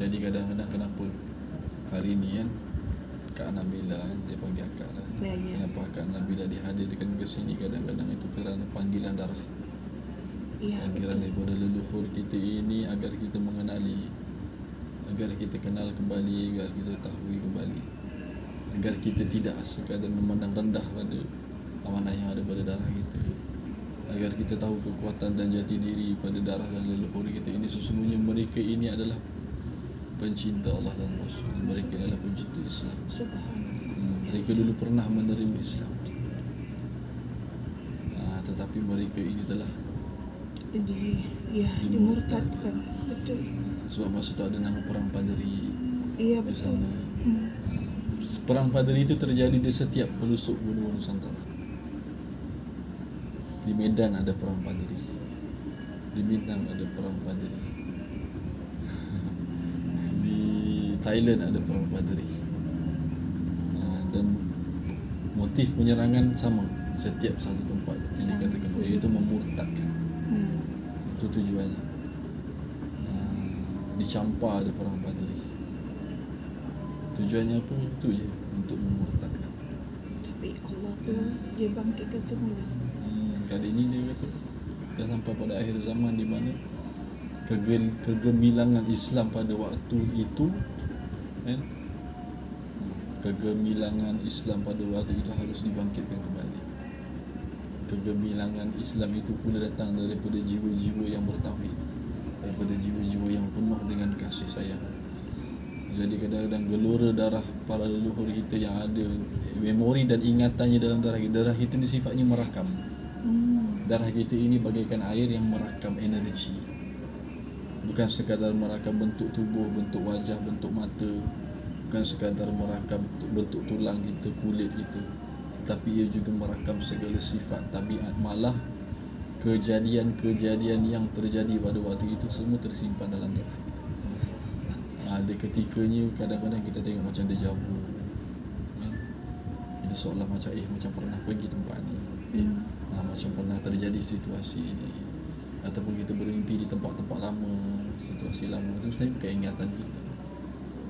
Jadi kadang-kadang kenapa hari ni kan Kak Nabila kan, saya panggil akak lah. Ya. Kenapa Kak Nabila dihadirkan ke sini kadang-kadang itu kerana panggilan darah. Ya, Panggilan daripada leluhur kita ini agar kita mengenali, agar kita kenal kembali, agar kita tahu kembali, agar kita tidak sekadar memandang rendah pada amanah yang ada pada darah kita, agar kita tahu kekuatan dan jati diri pada darah dan leluhur kita ini. Sesungguhnya mereka ini adalah pencinta Allah dan Rasul. Mereka adalah pencinta Islam. Subhanallah. Mereka dulu pernah menerima Islam, tetapi mereka ini telah dimurtadkan. Betul. Sebab masa tu ada nama Perang Padri. Iya, di betul. sana. Perang Padri itu terjadi di setiap pelosok benua Nusantara. Di Medan ada Perang Padri, di Minang ada Perang Padri, di Thailand ada Perang Padri. Dan motif penyerangan sama setiap satu tempat yang dikatakan, iaitu memurtadkan. Itu tujuannya. Di Champa ada Perang Padri. Tujuannya apa? Itu je, untuk memurtadkan. Tapi Allah tu dia bangkitkan semula. Kali ini dia kata dah sampai pada akhir zaman di mana kegemilangan Islam pada waktu itu kan, kegemilangan Islam pada waktu itu harus dibangkitkan kembali. Kegemilangan Islam itu pula datang daripada jiwa-jiwa yang bertauhid, daripada jiwa-jiwa yang penuh dengan kasih sayang. Jadi kadang-kadang gelora darah para leluhur kita yang ada memori dan ingatannya dalam darah kita. Darah kita ni sifatnya merakam. Darah kita ini bagaikan air yang merakam energi. Bukan sekadar merakam bentuk tubuh, bentuk wajah, bentuk mata. Bukan sekadar merakam bentuk tulang kita, kulit kita, tetapi ia juga merakam segala sifat, tabiat, malah kejadian-kejadian yang terjadi pada waktu itu semua tersimpan dalam darah kita. Ada ketikanya kadang-kadang kita tengok macam deja vu, kan? Kita seolah macam pernah pergi tempat ni, macam pernah terjadi situasi ini, ataupun kita bermimpi di tempat-tempat lama, situasi lama. Itu sebenarnya bukan ingatan kita,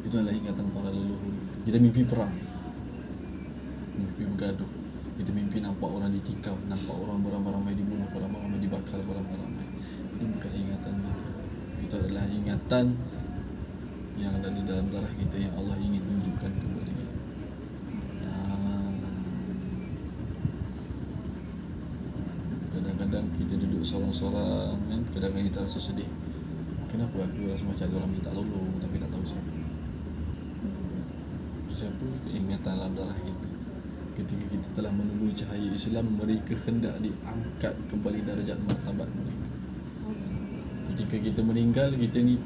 itu adalah ingatan para leluhur kita. Kita mimpi perang, mimpi bergaduh, kita mimpi nampak orang ditikam, nampak orang beramai-ramai dibunuh, beramai-ramai dibakar, beramai-ramai. Itu bukan ingatan kita. Itu adalah ingatan yang ada di dalam darah kita yang Allah ingin tunjukkan kepada kita. Kadang-kadang kita duduk sorang-sorang kan, kadang-kadang kita rasa sedih. Kenapa aku rasa macam ada orang minta tolong tapi tak tahu siapa. Siapa? Ingatan dalam darah kita. Ketika kita telah menemui cahaya Islam, mereka hendak diangkat kembali darjat martabat mereka. Ketika kita meninggal, kita ni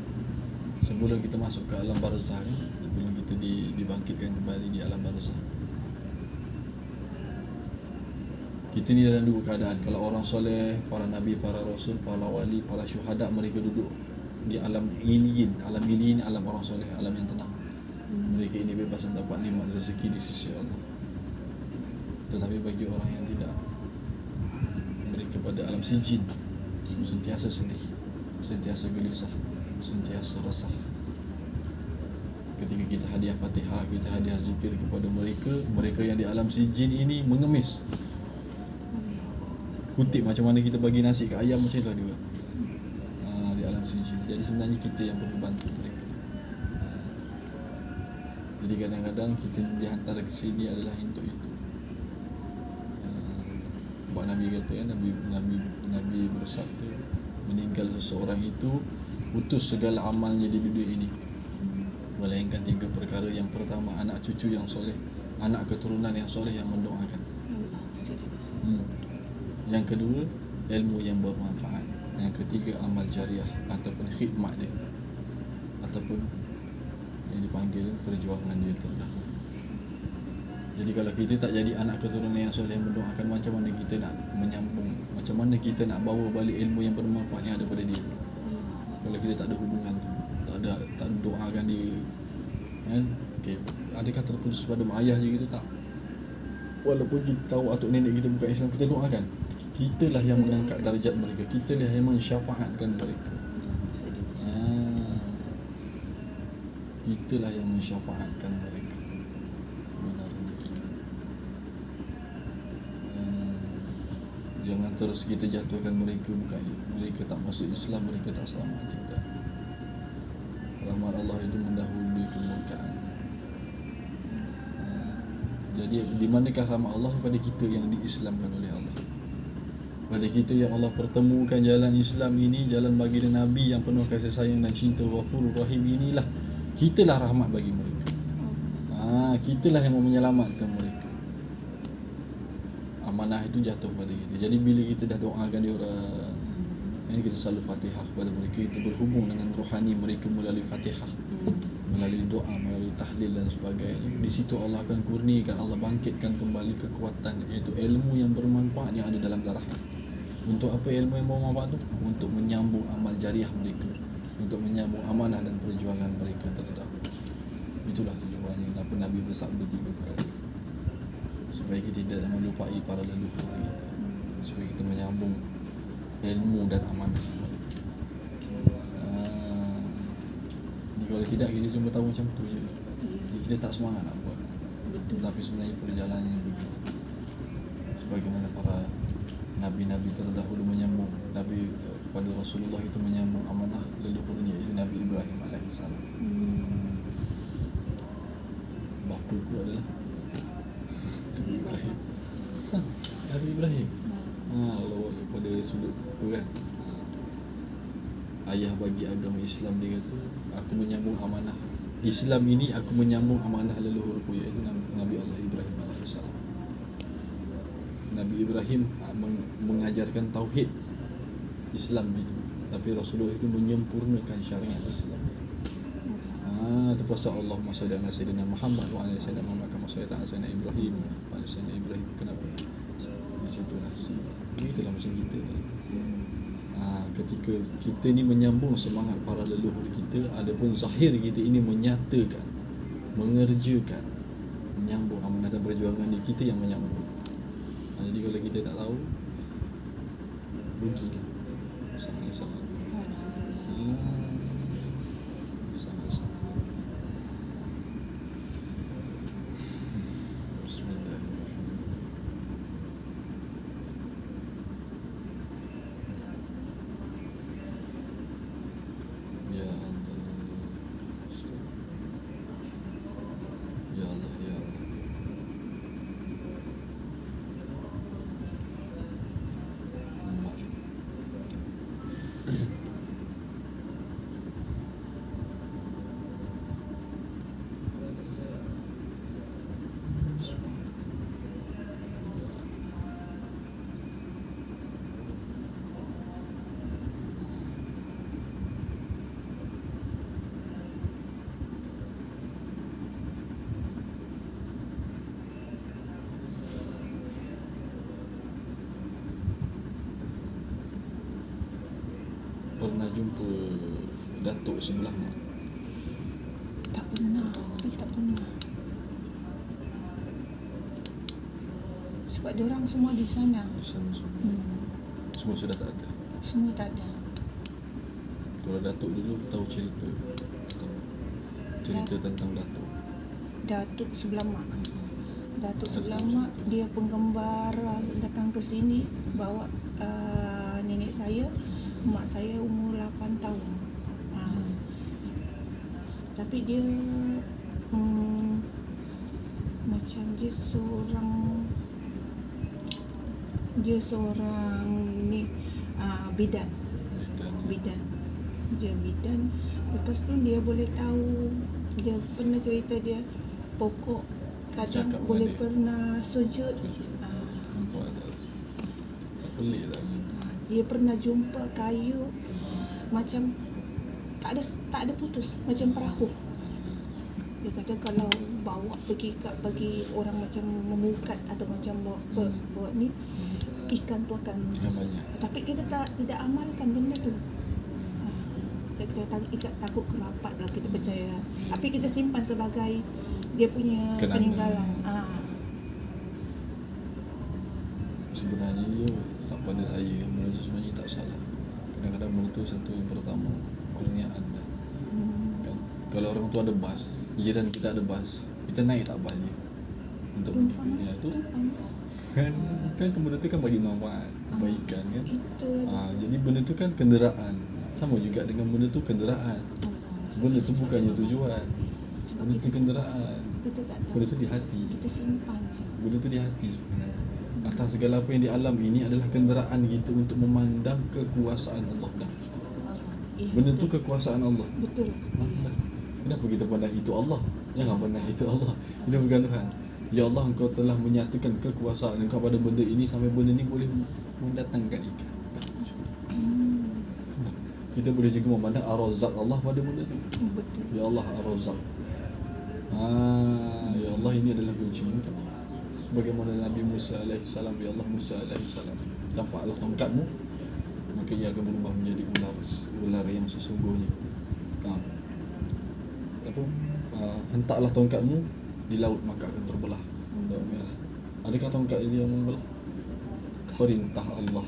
sebelum kita masuk ke alam barzakh, sebelum kita dibangkitkan kembali di alam barzakh, kita ni dalam dua keadaan. Kalau orang soleh, para nabi, para rasul, para wali, para syuhada, mereka duduk di alam iliyin. Alam iliyin, alam orang soleh, alam yang tenang. Mereka ini bebas mendapat nikmat rezeki di sisi Allah. Tetapi bagi orang yang tidak, mereka pada alam sijin, sentiasa sedih, sentiasa gelisah, sentiasa resah. Ketika kita hadiah Fatihah, kita hadiah zikir kepada mereka, mereka yang di alam sijin ini mengemis. Kutip macam mana kita bagi nasi ke ayam, macam itulah dia di alam sijin. Jadi sebenarnya kita yang perlu bantu mereka. Jadi kadang-kadang kita dihantar ke sini adalah untuk itu. Sebab Nabi kata kan, Nabi bersabda, meninggal seseorang itu putus segala amalnya di dunia ini, melainkan 3 perkara. Yang pertama, anak cucu yang soleh, anak keturunan yang soleh yang mendoakan. Yang kedua, ilmu yang bermanfaat. Yang ketiga, amal jariah ataupun khidmat dia, ataupun yang dipanggil perjuangan dia terdahulu. Jadi kalau kita tak jadi anak keturunan yang soleh yang mendoakan, macam mana kita nak menyambung, macam mana kita nak bawa balik ilmu yang bermanfaat yang ada pada dia? Kalau kita tak ada hubungan tu, tak ada doakan dia, kan? Okay. Adakah terputus pada mak ayah je kita? Tak. Walaupun kita tahu atuk nenek kita bukan Islam, kita doakan. Kitalah yang mengangkat darjat mereka, kitalah yang mensyafaatkan mereka. Kitalah yang mensyafaatkan mereka sebenarnya. Jangan terus kita jatuhkan mereka, bukan mereka tak masuk Islam, mereka tak selamat. Tidak. Rahmat Allah itu mendahului kemurkaan. Jadi di manakah rahmat Allah? Kepada kita yang diislamkan oleh Allah, pada kita yang Allah pertemukan jalan Islam ini, jalan baginda Nabi yang penuh kasih sayang dan cinta, Ghafurur Rahim, inilah kitalah rahmat bagi mereka. Kitalah yang menyelamatkan mereka. Amanah itu jatuh pada kita. Jadi bila kita dah doakan dia orang, ini kita selalu Fatihah kepada mereka, kita berhubung dengan rohani mereka melalui Fatihah, melalui doa, melalui tahlil dan sebagainya. Di situ Allah akan kurniakan, Allah bangkitkan kembali kekuatan, iaitu ilmu yang bermanfaat yang ada dalam darahnya. Untuk apa ilmu yang bermanfaat itu? Untuk menyambung amal jariah mereka, untuk menyambung amanah dan perjuangan mereka terdahulu. Itulah tujuannya. Kenapa Nabi bersabda 3 perkara, supaya kita tidak melupai para leluhur kita, supaya kita menyambung ilmu dan amanah. Kalau tidak, kita cuma tahu macam tu je. Kita tak semangat nak buat. Betul. Tapi sebenarnya perjalanannya begitu. Sebagaimana para Nabi-Nabi terdahulu menyambung, Nabi kepada Rasulullah itu menyambung amanah leluhurnya, iaitu Nabi Ibrahim AS. Bapaku adalah Nabi Ibrahim. Nabi Ibrahim. Kalau pada sudut tu kan, ayah bagi agama Islam, dia kata, aku menyambung amanah Islam ini, aku menyambung amanah leluhurku, iaitu Nabi Allah Ibrahim AS. Nabi Ibrahim mengajarkan tauhid Islam itu, tapi Rasulullah itu menyempurnakan syariat Islam itu. Terpaksa Allahumma salli ala sayyidina Muhammad wa ala sayyidina Muhammad kama sallaita ala sayyidina Ibrahim wa ala sayyidina Ibrahim. Kenapa? Di situ rahsia. Itulah macam kita ni. Ketika kita ni menyambung semangat para leluhur kita, adapun zahir kita ini menyatakan, mengerjakan, menyambung amanah dan perjuangan ni, kita yang menyambung. Jadi kalau kita tak tahu, rugilah. Sangat-sangat. Sangat-sangat. Bismillahirrahmanirrahim. Ya Allah. Ya Allah, ya Allah. Pernah jumpa datuk sebelah mak? Tak pernah. Sebab diorang semua di sana. Sama semua. Semua sudah tak ada. Semua tak ada. Kalau datuk dulu tahu cerita tentang datuk. Datuk sebelah mak. Datuk Ada sebelah macam mak, tu. dia penggembara datang ke sini bawa nenek saya, mak saya umur 8 tahun. Tapi dia macam dia seorang ni bidan. Dia bidan. Lepas tu dia boleh tahu, dia pernah cerita dia pokok kadang Cakap boleh dengan dia. pernah sujud. Nampak tak? Tak pelik tak? Dia pernah jumpa kayu macam tak ada putus, macam perahu. Dia kata kalau bawa pergi bagi orang macam memukat atau macam buat ni, ikan tu akan banyak. Tapi kita tidak amalkan benda tu. Kita takut kerapat lah, kita percaya. Tapi kita simpan sebagai dia punya Kenangan. peninggalan. Sebenarnya tak pada saya, benda tu sebenarnya tak salah. Kadang-kadang benda tu satu yang pertama, kurniaan kan. Kalau orang tua ada bas, jiran kita ada bas, kita naik tak basnya untuk pergi kerja tu kan benda tu kan bagi manfaat, kebaikan kan. Itu Jadi benda tu kan kenderaan. Sama juga dengan benda tu kenderaan. Benda tu bukannya tujuan. Benda tu kenderaan. Kita tak tahu. Benda tu di hati. Kita simpan je. Benda tu di hati sebenarnya. Atas segala apa yang di alam ini adalah kenderaan kita untuk memandang kekuasaan Allah dah. Ya, Benda tu betul. kekuasaan Allah. Betul. Ya. Kenapa kita pandang itu Allah? Jangan pandang itu Allah. Itu bukan Tuhan. Ya Allah, Engkau telah menyatakan kekuasaan Engkau pada benda ini sampai benda ini boleh mendatangkan ikan. Kita boleh juga memandang Ar-Razzaq Allah pada benda itu. Betul. Ya Allah Ar-Razzaq. Ya Allah, ini adalah kunci. Bagaimana Nabi Musa alaihissalam, ya Allah Musa alaihissalam, campaklah tongkatmu, maka ia akan berubah menjadi ular yang sesungguhnya. Hentaklah tongkatmu di laut, maka akan terbelah laut merah. Adakah tongkat ini yang membelah? Perintah Allah.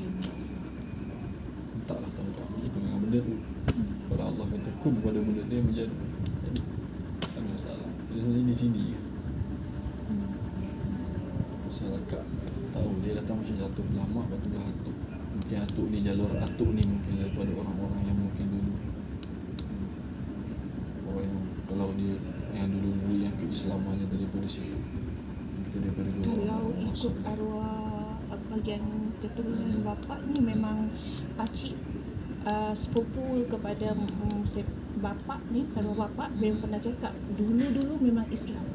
Hentaklah tongkatmu itu dengan benda tu. Kalau Allah kata kun pada benda tu yang menjadi, tak ada masalah. Jadi sebenarnya di sini masyarakat tahu dia datang macam jatuh belah mak, batu belah atuk. Mungkin atuk ni, jalur atuk ni mungkin daripada orang-orang yang mungkin dulu, orang yang kalau dia yang dulu-dulu yang keislamannya daripada situ, kita daripada Kalau ikut arwah bahagian keturunan bapa ni memang pakcik sepupu kepada bapa ni, arwah bapa memang pernah cakap dulu-dulu memang Islam.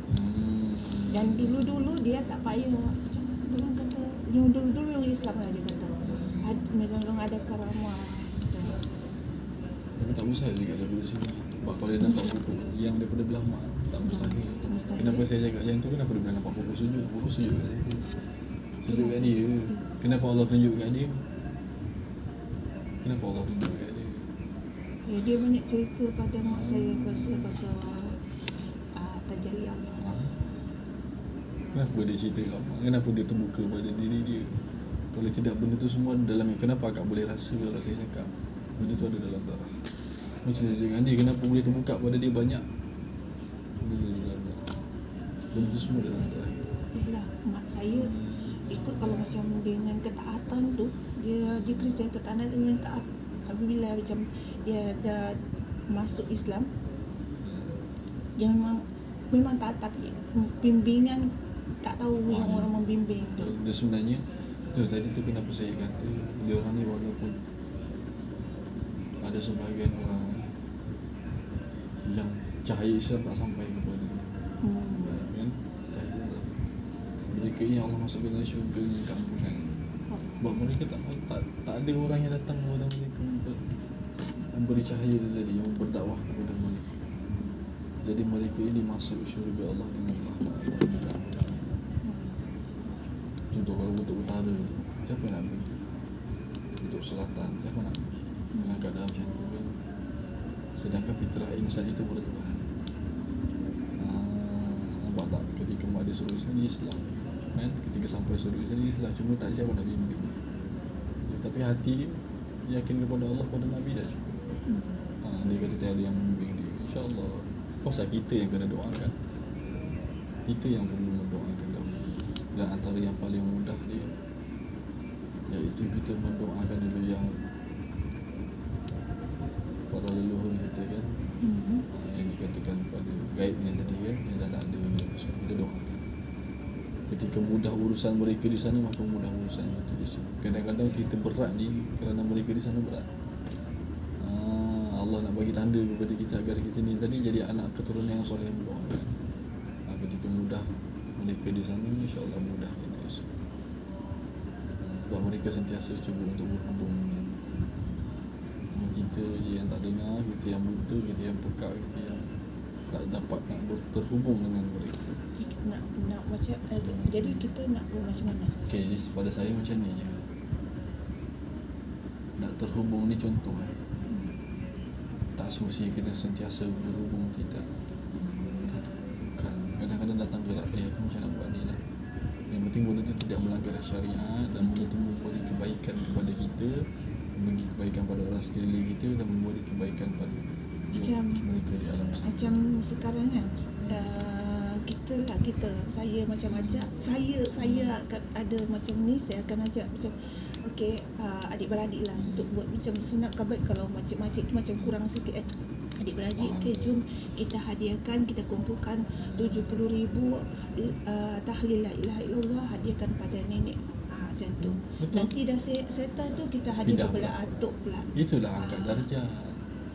Dan dulu-dulu dia tak payah macam orang kata dulu-dulu yang Islam lah dia kata. Memang orang ada karamah. Tapi tak mustahil juga daripada sini. Sebab kalau dia nampak pokok yang daripada belah mak, tak mustahil. Kenapa saya cakap yang tu? Kenapa dia boleh nampak pokok sujud? Pokok sujud kat saya. Sujud kat dia. Kenapa Allah tunjuk kat dia? Kenapa Allah tunjuk kat dia? Ya, dia banyak cerita pada mak saya pasal tajalli Allah. Kenapa dia cerita kat mak? Kenapa dia terbuka pada diri dia? Kalau tidak, benda tu semua dalam. Kenapa akak boleh rasa kalau saya cakap benda tu ada dalam darah? Macam saya cakap dia, kenapa boleh terbuka pada dia banyak? Benda tu dalam darah. Benda tu semua dalam darah. Yalah, mak saya ikut kalau macam dengan ketaatan tu, dia Kristian, ketaatan tu memang taat. Apabila macam dia dah masuk Islam, dia memang taat, tapi bimbingan tak tahu yang orang membimbing tu. Dia sebenarnya tu tadi tu kenapa saya kata dia orang ni walaupun ada sebahagian orang yang cahaya Islam tak sampai kepada dia, kan? Cahaya Islam mereka ni Allah masukkan dalam syurga ni kampungan. Sebab mereka tak ada orang yang datang kepada mereka untuk memberi cahaya tu tadi, yang berdakwah kepada mereka. Jadi mereka ini masuk syurga Allah dengan rahmat Allah. Contoh kalau Kutub Utara tu, siapa nak pergi? Kutub Selatan, siapa nak pergi? Dengan keadaan macam tu kan. Sedangkan fitrah insan itu pada Tuhan. Nampak tak ketika mak dia suruh sini Islam, kan? Ketika sampai suruh sini Islam, cuma tak siapa nak bimbing. Tapi hati dia yakin kepada Allah, pada Nabi dah cukup. Dia kata tiada yang membimbing dia, InsyaAllah. Pasal kita yang kena doakan. Kita yang perlu mendoakan dahulu. Dan antara yang paling mudah dia, iaitu kita mendoakan dulu yang para leluhur kita kan, yang dikatakan pada gaib yang tadi kan, yang dah tak ada, so kita doakan. Ketika mudah urusan mereka di sana, maka mudah urusan kita di sini. Kadang-kadang kita berat ni kerana mereka di sana berat. Allah nak bagi tanda kepada kita agar kita ni tadi jadi anak keturunan yang soleh yang berdoakan. Ketika mudah mereka di sana, insya-Allah mudah kita. Sebab mereka sentiasa cuba untuk berhubung dengan kita yang tak dengar, kita yang buta, kita yang pekak, kita yang tak dapat nak terhubung dengan mereka. Nak macam jadi kita nak buat macam mana? Okey, pada saya macam ni je. Nak terhubung ni contoh tak semestinya kena sentiasa berhubung, tidak. Bukan. Kadang-kadang datang gerak, aku macam nak buat ni lah. Yang penting benda tu tidak melanggar syariat dan benda tu memberi kebaikan kepada kita, memberi kebaikan pada orang sekeliling kita dan memberi kebaikan pada mereka di alam sana. Macam sekarang kan, saya macam ajak, saya akan ada macam ni, saya akan ajak macam okey, adik-beradik lah untuk buat macam senang baik kalau makcik-makcik tu macam kurang sikit adik-beradik, okey jom kita hadiahkan, kita kumpulkan 70,000 tahlil la ilaha illallah, hadiahkan pada nenek, macam tu. Betul. Nanti dah settle tu kita hadiah Pindah kepada pula. atuk pula. Itulah angkat darjat.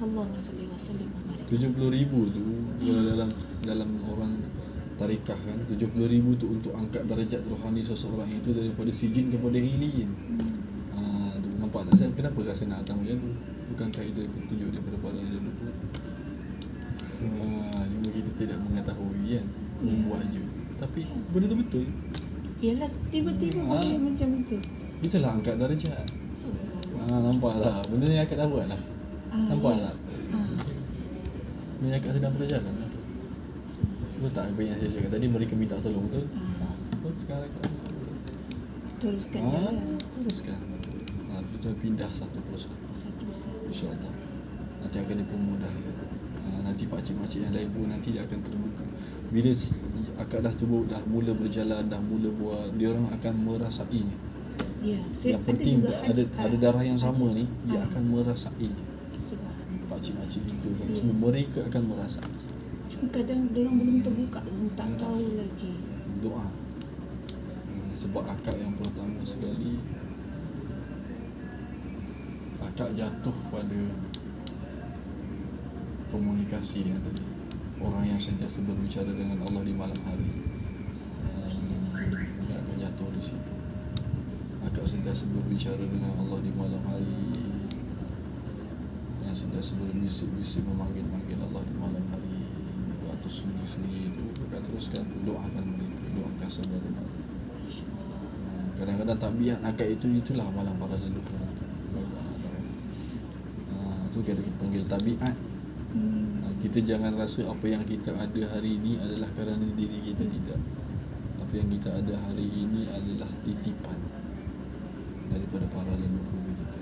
Allahumma salli wa sallim wa barik. 70,000 tu kalau dalam orang tarikah kan, 70,000 tu untuk angkat darjat rohani seseorang itu daripada sijin kepada iliyin. Nampak tak saya kenapa rasa nak datang macam tu? Bukankah itu petunjuk daripada para leluhur? Cuma kita tidak mengetahui kan, membuat je. Tapi benda tu betul. Yalah, tiba-tiba boleh macam tu. Itulah angkat darjat. Nampak tak? Benda ni akak dah buat lah. Nampak tak? Ni akak sedang berjalan lah tu. Betul tak apa yang saya cakap tadi, mereka minta tolong betul? Betul sekarang akak Teruskan jalan. teruskan. Kita pindah satu persatu. Satu-satu. InsyaAllah nanti akan dipermudahkan. Nanti pakcik-makcik yang lain pun nanti dia akan terbuka. Bila akak dah tubuh, dah mula berjalan, dah mula buat, dia orang akan merasainya. Ya, Yang penting ada darah yang sama ni, dia akan merasainya. Subhanallah. Pakcik-makcik kita kan, semua mereka akan merasai. Cuma kadang diorang belum terbuka, tak tahu lagi. Doa. Sebab akak yang pertama sekali, akak jatuh pada komunikasi yang tadi. Orang yang sentiasa berbicara dengan Allah di malam hari. Akak jatuh di situ. Akak sentiasa berbicara dengan Allah di malam hari. Yang sentiasa berbisik-bisik memanggil-manggil Allah di malam hari. Waktu sunyi-sunyi itu akak teruskan doakan mereka, doakan saudara mereka. Kadang-kadang tabiat akak itulah amalan para leluhur. Itu kita panggil tabiat. Kita jangan rasa apa yang kita ada hari ini adalah kerana diri kita, tidak. Apa yang kita ada hari ini adalah titipan daripada para leluhur kita.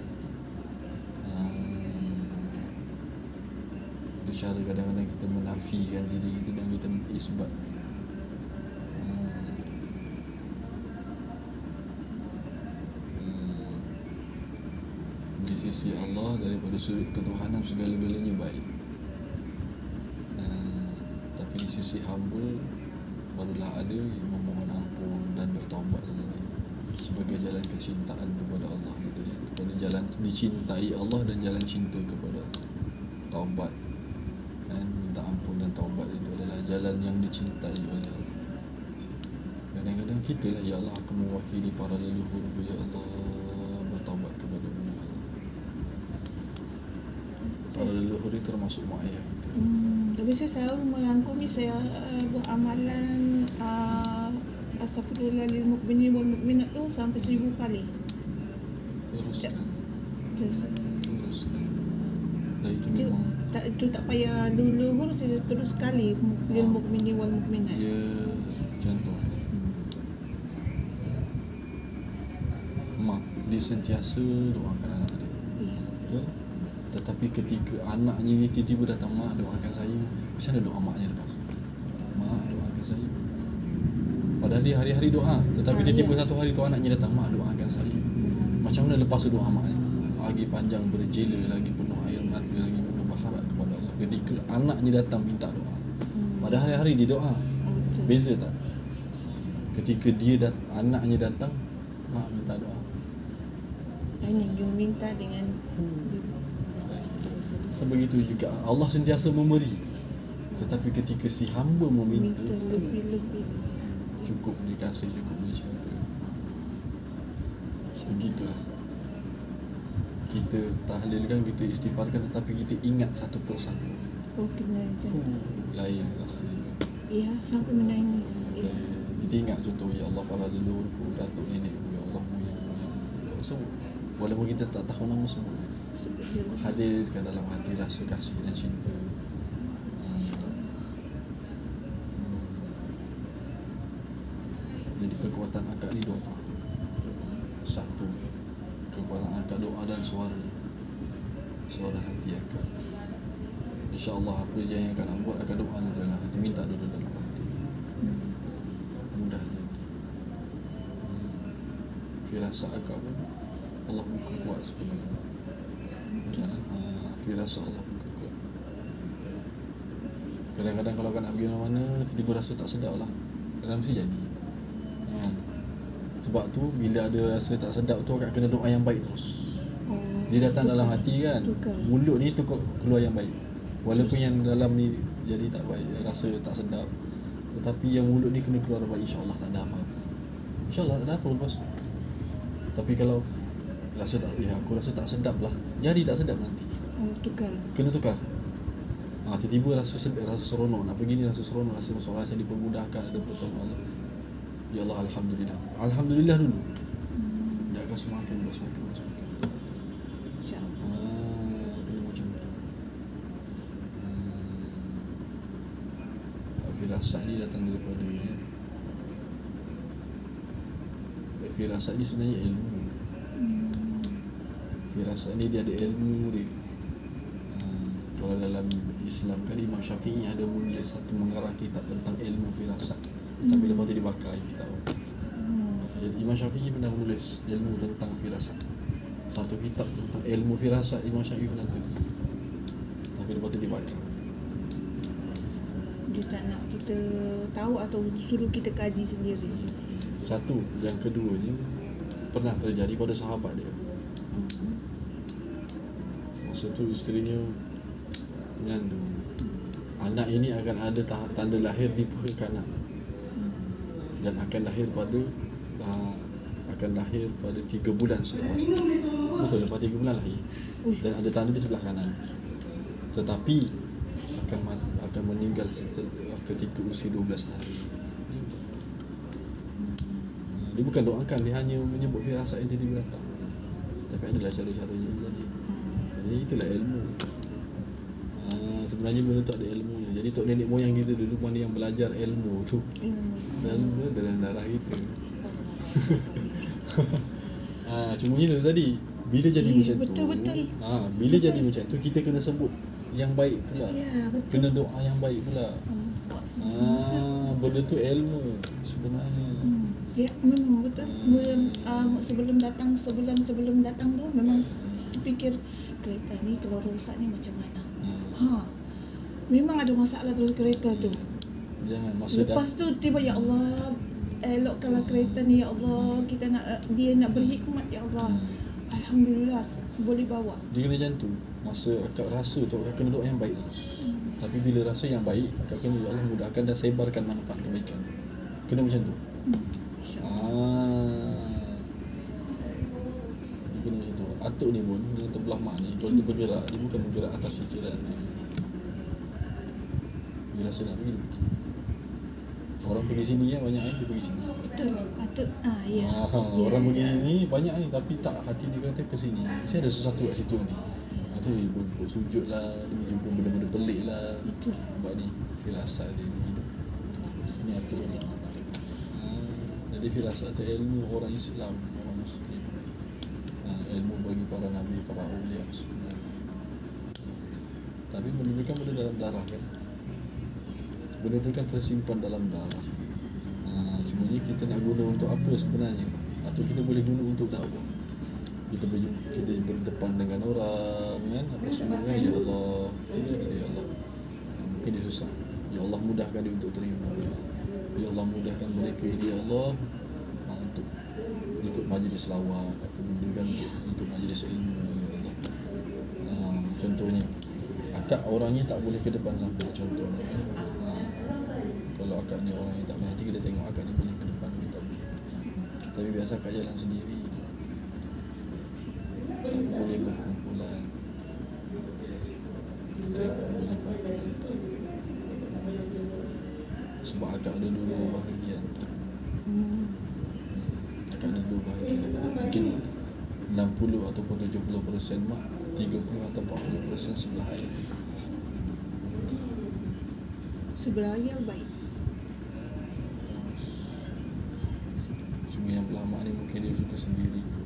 Itu cara kadang-kadang kita menafikan diri kita dan kita isbat. Di sisi Allah daripada sudut ketuhanan segala-galanya baik. Tapi di sisi hamba barulah ada yang memohon ampun dan bertaubat saja sebagai jalan kecintaan kepada Allah gitu ya. Kepada jalan dicintai Allah dan jalan cinta kepada Allah. Taubat dan minta ampun dan taubat itu adalah jalan yang dicintai oleh Allah. Kadang-kadang kita lah, ya Allah, aku mewakili para leluhur, ya Allah, bertaubat kepada ya Allah. Para leluhur itu termasuk mak ayah kita. Tapi saya selalu merangkumi, saya buat amalan Astaghfirullah lil mukminin wal mukminat tu sampai 1000 kali. Teruskan. Terus. Dan itu memang Itu tak payah leluhur, saya terus sekali lil mukminin wal mukminat. dia contoh. Mak dia sentiasa doakan anak dia. Ya, betul. Betul? Tetapi ketika anaknya ni tiba-tiba datang, mak doakan saya, macam mana doa maknya lepas? Mak doakan saya. Padahal dia hari-hari doa, tetapi tiba-tiba satu hari tu anaknya datang, mak doakan saya. Macam mana lepas tu doa maknya? Lagi panjang berjela, lagi penuh air mata, lagi penuh berharap kepada Allah. Ketika anaknya datang minta doa, padahal hari-hari dia doa. Betul. Beza tak? Ketika anaknya datang, mak minta doa. Hanya dia minta dengan Sebegitu juga Allah sentiasa memberi, tetapi ketika si hamba meminta, minta lebih-lebih. cukup dikasih, cukup dicinta. Begitulah. Kita tahlilkan, kita istighfarkan, tetapi kita ingat satu persatu. Oh, kena contoh. Lain rasanya. Ya, sampai menangis. Ya. Kita ingat contoh, ya Allah, para leluhurku, datuk nenekku, ya Allah, moyang. So, walaupun kita tak tahu nama semua, Sebut je lah. hadirkan dalam hati rasa kasih dan cinta. Jadi kekuatan akak ni doa. Satu, kekuatan akak doa dan suara hati akak. InsyaAllah apa je yang akan nak buat akan doa dulu dalam hati, minta dulu dalam hati. Mudah je tu. Firasat akak pun Allah buka kuat sebenarnya. Firasat Allah buka kuat. Kadang-kadang kalau akak nak pergi mana-mana, tiba-tiba rasa tak sedap lah, kadang mesti jadi. Sebab tu bila ada rasa tak sedap tu akak kena doa yang baik terus. Dia datang dalam hati kan, mulut ni tu keluar yang baik. Walaupun yang dalam ni jadi tak baik, rasa tak sedap, tetapi yang mulut ni kena keluar baik. InsyaAllah tak ada apa-apa. InsyaAllah tak ada apa lepas. Tapi kalau rasa tak, ya aku rasa tak sedap lah, jadi tak sedap nanti. Tukar. Kena tukar. Tiba-tiba rasa sedap, rasa seronok nak pergi ni, rasa seronok, rasa soalan saya dipermudahkan, ada pertolongan Allah. Ya Allah, Alhamdulillah. Alhamdulillah dulu. Dia akan semakin. InsyaAllah. Dia macam tu. Firasat ni datang daripada firasat ni sebenarnya ilmu. Firasat ni dia ada ilmu dia. Kalau dalam Islam kan Imam Syafi'i ada menulis satu mengarang kitab tentang ilmu firasat. Tapi lepas tu dibakar kitab. Imam Syafi'i pernah menulis ilmu tentang firasat. Satu kitab tentang ilmu firasat Imam Syafi'i pernah tulis. Tapi lepas tu dibakar. Dia tak nak kita tahu atau suruh kita kaji sendiri. Satu, yang keduanya pernah terjadi pada sahabat dia. Masa tu isterinya mengandung. Anak ini akan ada tanda lahir di perut kanan dan akan lahir pada 3 bulan selepas itu. Betul, lepas 3 bulan lahir. Dan ada tanda di sebelah kanan. Tetapi akan meninggal ketika usia 12 hari. Dia bukan doakan, dia hanya menyebut firasat yang tiba-tiba datang. Tapi adalah cara-caranya jadi. Jadi itulah ilmu. Sebenarnya benda tu ada ilmunya. Jadi tok nenek moyang kita dulu mana yang belajar ilmu tu. Dan dalam darah kita. Cuma ini tadi bila jadi macam tu. Betul. Bila jadi macam tu kita kena sebut yang baik pula. Ya, betul. Kena doa yang baik pula. Benda tu ilmu sebenarnya. Ya, memang betul. Sebelum datang, sebulan sebelum datang tu memang fikir kereta ni kalau rosak ni macam mana. Memang ada masalah terus kereta tu. Jangan masa lepas tu tiba, ya Allah, elokkanlah kereta ni, ya Allah, kita nak dia nak berhikmat, ya Allah. Alhamdulillah boleh bawa. Dia kena macam tu. Masa akak rasa tu akak kena doa yang baik terus. Tapi bila rasa yang baik, akak kena ya Allah mudahkan dan sebarkan manfaat kebaikan. Kena macam tu. Dia kena macam tu. Atuk ni pun yang terbelah mak ni, kalau dia bergerak, dia bukan bergerak atas fikiran dia. Dia rasa nak pergi, dia pergi. Orang pergi sini kan banyak dia pergi sini. Betul. Patut. Ya. Orang pergi sini banyak ni tapi tak hati dia kata ke sini. Mesti ada sesuatu kat situ nanti. Tu dia buat sujud lah, dia jumpa benda-benda pelik lah. Betul. Sebab ni firasat dia ni hidup. Ini atuk ni. Jadi firasat tu ilmu orang Islam, orang Muslim. Ilmu bagi para nabi, para awliya sebenarnya. Tapi benda tu kan benda dalam darah kan. Benda tu kan tersimpan dalam darah. Cuma ni kita nak guna untuk apa sebenarnya? Atau kita boleh guna untuk dakwah. Kita berdepan dengan orang kan, apa semua kan, ya Allah, ya Allah. Mungkin dia susah. Ya Allah mudahkan dia untuk terima. Ya Allah mudahkan mereka ini, ya Allah, untuk ikut majlis lawak, apa benda kan, untuk majlis ilmu, ya Allah. Contohnya akak orangnya tak boleh ke depan sampai contohnya. Kalau akak ni orang yang tak boleh, nanti kita tengok akak ni boleh ke depan, kita boleh. Tapi biasa akak jalan sendiri, tak boleh berkumpulan. Kita boleh kumpulan. Sebab akak ada dua bahagian. Akak ada dua bahagian. Mungkin 60 ataupun 70% mak, 30 atau 40% sebelah ayah. Sebelah ayah baik. Cuma yang belah mak ni mungkin dia suka sendiri kot.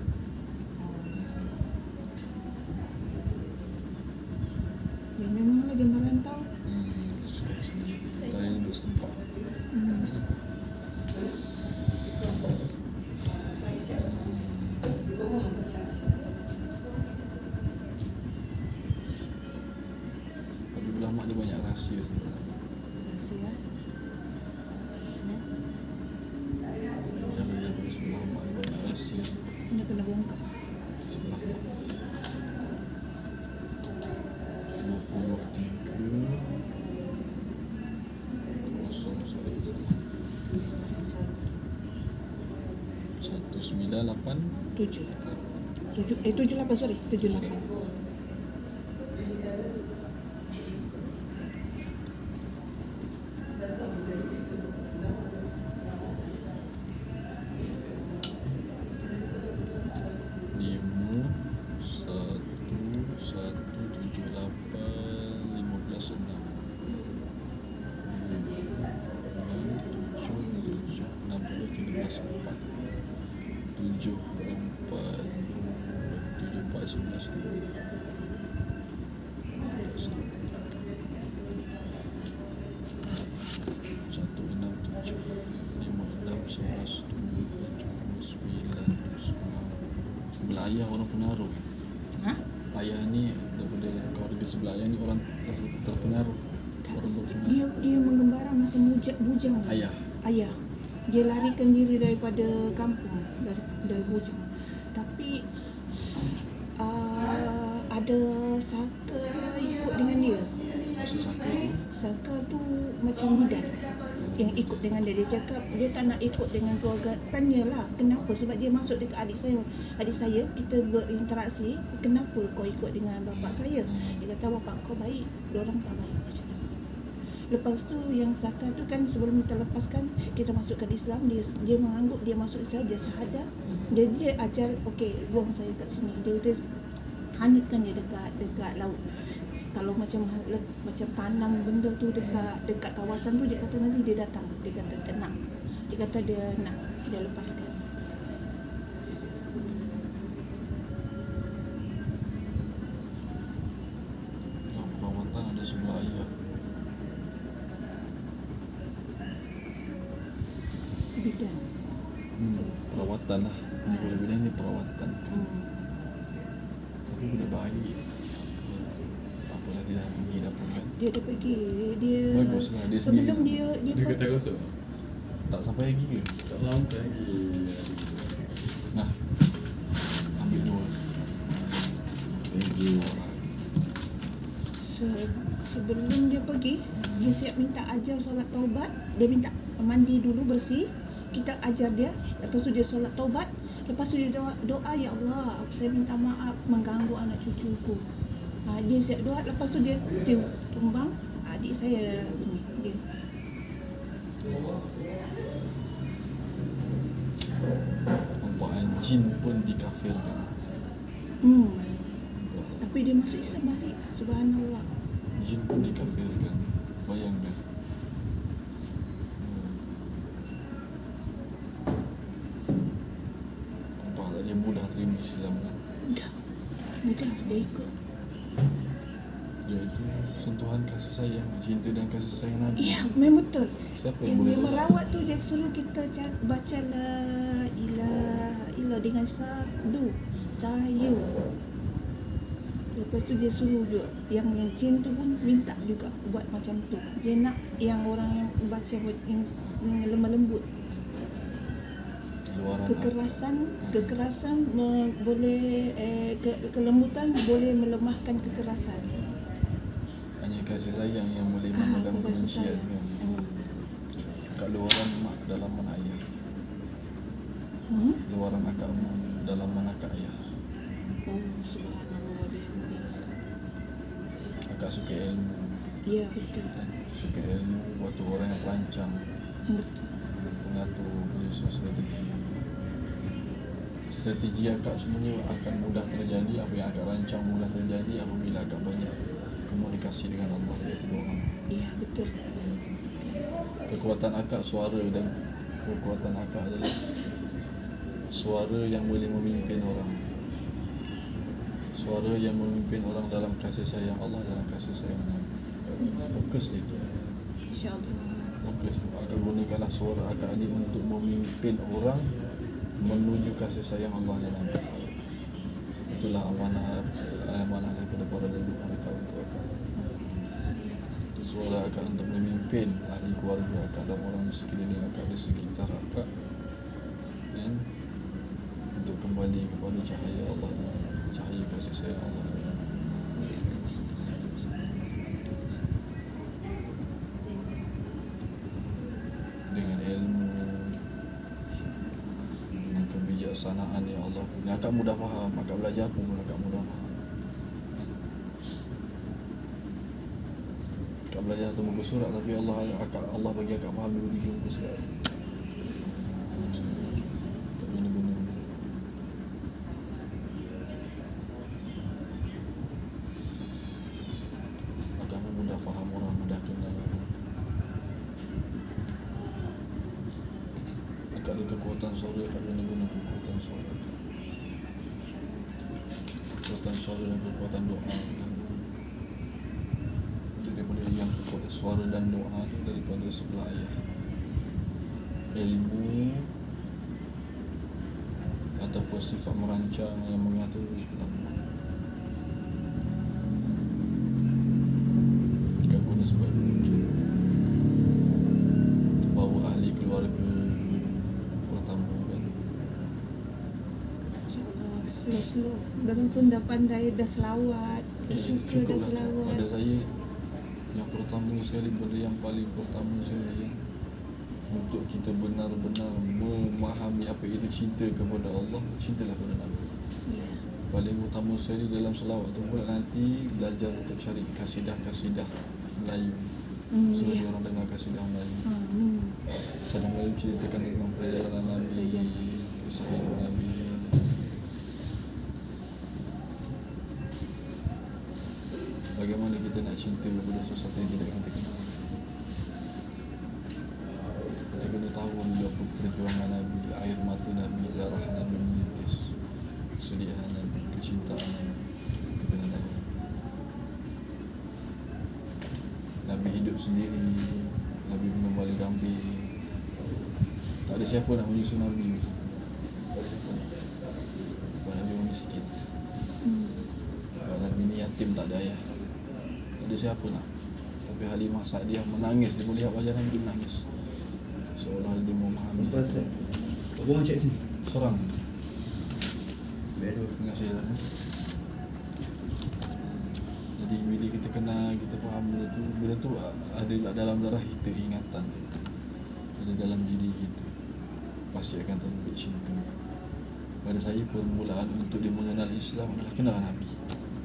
Yang memanglah dia merantau. Dia suka sini. Tadi ni duduk setempat. Tapi ulama dia banyak rahsia sebenarnya. Rahsia. Cara dia tulis ulama dia banyak rahsia. Dia kena bongkar. Sebelah 1908 78 sorry 78. Lima 1178 15 6 sebelah ayah orang pengaruh. Hah? Ayah ni daripada keluarga sebelah ayah ni orang terpengaruh. Orang berpengaruh. Dia menggembara masa bujang lagi. Ayah. Dia larikan diri daripada kampung, dari bujang. Tapi ada Saka ikut dengan dia. Masa Saka tu Saka tu macam bidan yang ikut dengan dia. Dia cakap dia tak nak ikut dengan keluarga. Tanyalah kenapa, sebab dia masuk dekat adik saya kita berinteraksi, kenapa kau ikut dengan bapak saya? Dia kata bapak kau baik, diorang tak baik. Dia cakap. Lepas tu yang Saka tu kan sebelum kita lepaskan, kita masukkan Islam, dia mengangguk, dia masuk Islam, dia syahadah. Jadi dia ajar, okey buang saya kat sini. Dia hanyutkan dia dekat laut. Kalau macam tanam benda tu dekat kawasan tu, dia kata nanti dia datang. Dia kata tenang. Dia kata dia nak dia lepaskan. yang perawatan ada sebelah ayah. Bidan. Perawatan lah. Ni boleh bilang ni perawatan. Tapi budak baik. Tak apalah dia dah pergi dah pun kan. Dia dah pergi. Dia Baguslah, dia sebelum sendiri. dia Dia kata kosong. Tak sampai lagi ke? Tak sampai lagi. Nah, ambil dua. Lagi. sebelum dia pergi, dia siap minta ajar solat taubat. Dia minta mandi dulu bersih. Kita ajar dia. Lepas tu dia solat taubat. Lepas tu dia doa ya Allah, saya minta maaf mengganggu anak cucuku. Dia siap doa. Lepas tu dia tumbang. Adik saya ni dia. Nampak kan, jin pun dikafirkan. Tapi dia masuk Islam balik. Subhanallah. Jin pun dikafirkan. Bayangkan. Nampak tak dia mudah terima Islam kan? Mudah dia ikut. Dia itu sentuhan kasih sayang, cinta dan kasih sayang Nabi. Ya, memang betul. Siapa Yang yang boleh dia tolak? merawat tu dia suruh kita baca la ilaha illallah dengan sayu. Lepas tu dia suruh juga yang jin tu pun minta juga buat macam tu. Dia nak yang orang yang baca yang lemah lembut. Luaran Kekerasan boleh kelembutan boleh melemahkan kekerasan. hanya kasih sayang yang boleh memadam Kasih kebencian sayang. kan. Kat luaran mak dalam mana ayah. Luaran akakmu dalam mana akak ayah. Oh, subhanallah wa bihamdi. Akak suka ilmu, Ya, betul. suka ilmu, waktu orang yang perancang, Betul. pengatur, menyusun strategi akak semuanya akan mudah terjadi. Apa yang akak rancang mudah terjadi apabila akak banyak komunikasi dengan Allah, iaitu doa. Ya, betul. Kekuatan akak suara, dan kekuatan akak adalah suara yang boleh memimpin orang. Suara yang memimpin orang dalam kasih sayang Allah, dalam kasih sayang Nabi. Fokus itu. InsyaAllah. Fokus. Akak gunakanlah suara akak ini untuk memimpin orang menuju kasih sayang Allah dan Nabi. Itulah amanah daripada para leluhur mereka untuk akak. Suara akak untuk memimpin ahli keluarga akak dan orang di sekeliling akak, di sekitar akak, dan untuk kembali kepada cahaya Allah, cahaya kasih sayang Allah. Dengan ilmu, dengan kebijaksanaan yang Allah punya, akak mudah faham. Akak belajar pun akak mudah faham. Akak belajar satu muka surat, tapi Allah bagi akak faham 2-3 muka surat. Akak guna benda tu. Akak pun mudah faham orang, mudah kenal orang. Akak ada kekuatan suara, akak guna kekuatan suara akak. Kekuatan suara dan kekuatan doa. Daripada yang kekuatan suara dan doa itu daripada sebelah ayah. Ilmu ataupun sifat merancang yang mengatur di sebelah mak. Akak guna sebaik mungkin. Bawa ahli keluarga pertama kan. InsyaAllah. Slow-slow. Diorang pun dah pandai, dah selawat. Dah suka dah selawat. Pada saya yang pertama sekali, benda yang paling pertama sekali, untuk kita benar-benar memahami apa itu cinta kepada Allah, cintalah kepada Nabi. Ya. Paling utama sekali dalam selawat tu pula nanti belajar untuk cari kasidah-kasidah Melayu. Sebab Ya. orang dengar kasidah Melayu. Hmm. Kasidah Melayu ceritakan tentang perjalanan Nabi, Perjalanan. kisah hidup Nabi. Bagaimana kita nak cinta kepada sesuatu yang tidak kita kenal. Kita kena tahu dulu apa perjuangan Nabi, air mata Nabi, darah Nabi menitis, kesedihan Nabi, kecintaan Nabi. Kita kena tahu. Nabi hidup sendiri, Nabi mengembali kambing. Tak ada siapa nak menyusul Nabi. Tak ada siapa nak. Sebab Nabi orang miskin. Sebab Nabi ni yatim, tak ada ayah. Tak ada siapa nak. Tapi Halimah Sa'diyah menangis. Dia melihat wajah Nabi, dia menangis. Seolah dia memahami. Pasal tak boleh cek sini. Seorang. Betul. Terima kasih lah. Jadi bila kita kenal, kita faham benda tu ada dalam darah kita, ingatan. Ada dalam diri kita. Pasti akan terbit cinta. Pada saya permulaan untuk dia mengenal Islam adalah kenal Nabi.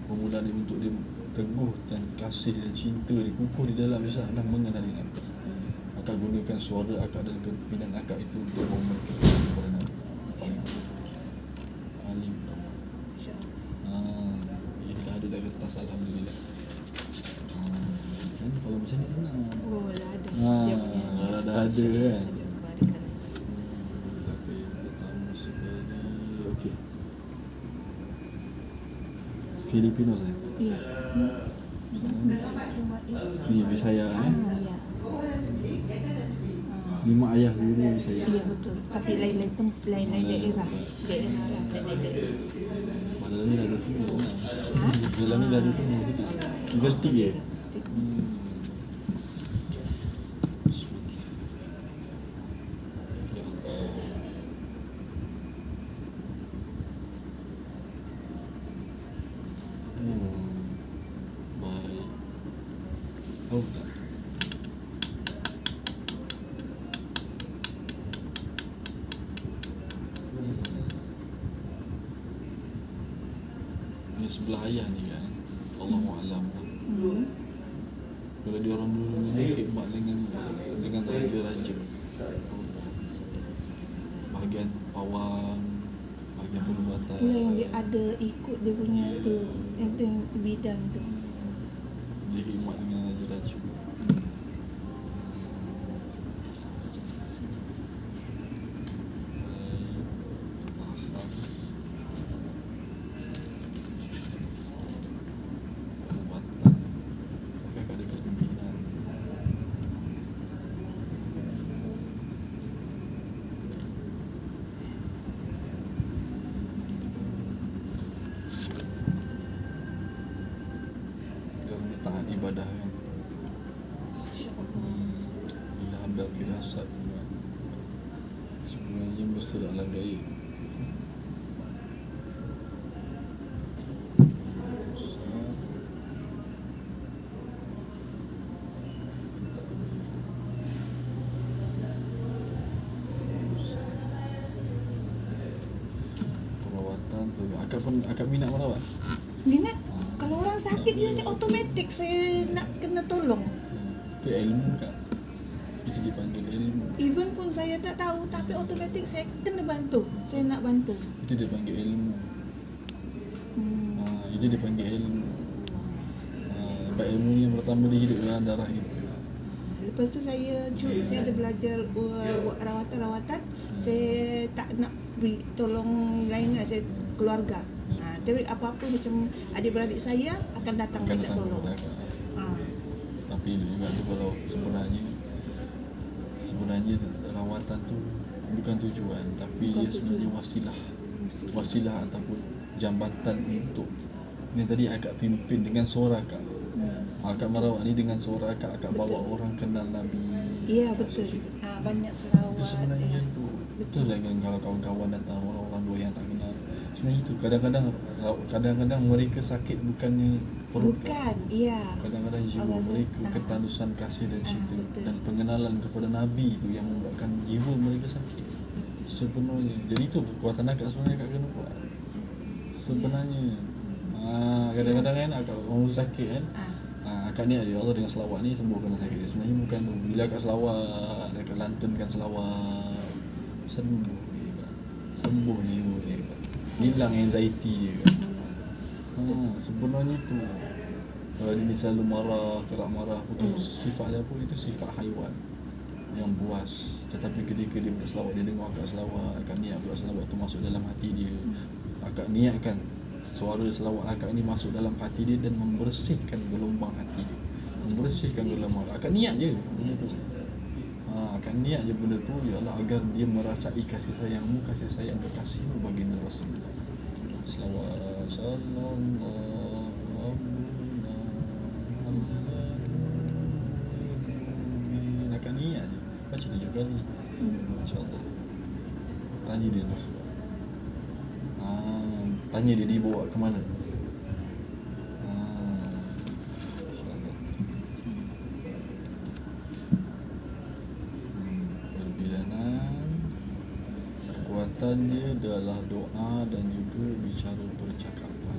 Permulaan dia untuk dia teguh dan kasih dan cinta dia kukuh di dalam Islam adalah mengenali Nabi. Akak gunakan suara akak dan kepimpinan akak itu untuk memerintah kepada Nabi. Paling alim tau. Ya dah ada dah kertas, alhamdulillah. Kan kalau macam ni senang. Oh, dah ada. Ah, Dia punya dah ada kan. saja memberikan. Okey, pertama sekali. Okey. Filipino saya. Ya. Ni Bisaya Ya. Ni mak ayah dulu Bisaya. Ya, betul. Tapi lain-lain lain-lain daerah. Daerah lah, lain-lain daerah. Dalam ni dah ada semua. Ha? Dalam ni dah ada semua. Tinggal tik je. Bismillah. Ya Allah. Baik. Oh tak. Ni sebelah ayah ni kan. Allahu'alam. Kalau dia orang dulu ni khidmat dengan raja-raja. Bahagian pawang, bahagian perubatan. Itulah yang dia ada ikut dia punya tu, yang bidang tu. Dia khidmat dengan raja-raja. sekadar firasat kan. Sebenarnya besar alam gaib. Perawatan tu akak minat merawat. Minat. Kalau orang sakit je saya automatik saya nak kena tolong. Itu ilmu kan. Itu dipanggil ilmu. Even pun saya tak tahu tapi automatik saya kena bantu. Saya nak bantu. Itu dipanggil ilmu. Itu dipanggil ilmu. Sebab ilmu yang pertama di hidup dalam darah itu. Lepas tu saya ada belajar buat rawatan-rawatan. Saya tak nak beri tolong lain lah, saya keluarga. Tapi apa-apa macam adik-beradik saya akan datang minta tolong. Tapi juga tu kalau sebenarnya rawatan tu bukan tujuan, tapi Bukan dia sebenarnya wasilah ataupun jambatan untuk ni tadi akak pimpin dengan suara akak. Akak merawat ni dengan suara akak bawa orang kenal Nabi. Ya betul. Banyak selawat. Itu sebenarnya tu. Betul lah kan kalau kawan-kawan datang orang-orang dua yang tak kenal. Sebenarnya itu kadang-kadang mereka sakit bukannya perut. Bukan, iya. Kadang-kadang jiwa mereka ketandusan kasih dan cinta betul. dan pengenalan kepada Nabi itu yang membuatkan jiwa mereka sakit. Sebenarnya. Jadi itu kekuatan akak sebenarnya akak kena buat. Sebenarnya. Kadang-kadang kan akak orang sakit kan. Akak ni ya Allah dengan selawat ni sembuhkan sakit dia. Sebenarnya bukan tu. Bila akak selawat, akak lantunkan selawat, sembuh jiwa dia kan. Hilang anxiety dia kan. Sebenarnya tu. Kalau dia selalu marah, kerak marah, putus sifat dia pun itu sifat haiwan yang buas. Tetapi ketika dia berselawat, dia dengar akak selawat, akak niat buat selawat tu masuk dalam hati dia. Akak niatkan suara selawat akak ni masuk dalam hati dia dan membersihkan gelombang hati dia. Membersihkan gelombang. Akak niat je benda tu. Akak niat je benda tu ialah agar dia merasai kasih sayangmu, kasih sayang kekasihmu baginda Rasulullah. Selawat sallallahu akak niat je. Baca 7 kali. InsyaAllah. Tanya dia Rasulullah. Tanya dia dibawa ke mana. InsyaAllah. Perbilanan. Kekuatan dia adalah doa dan juga bicara percakapan.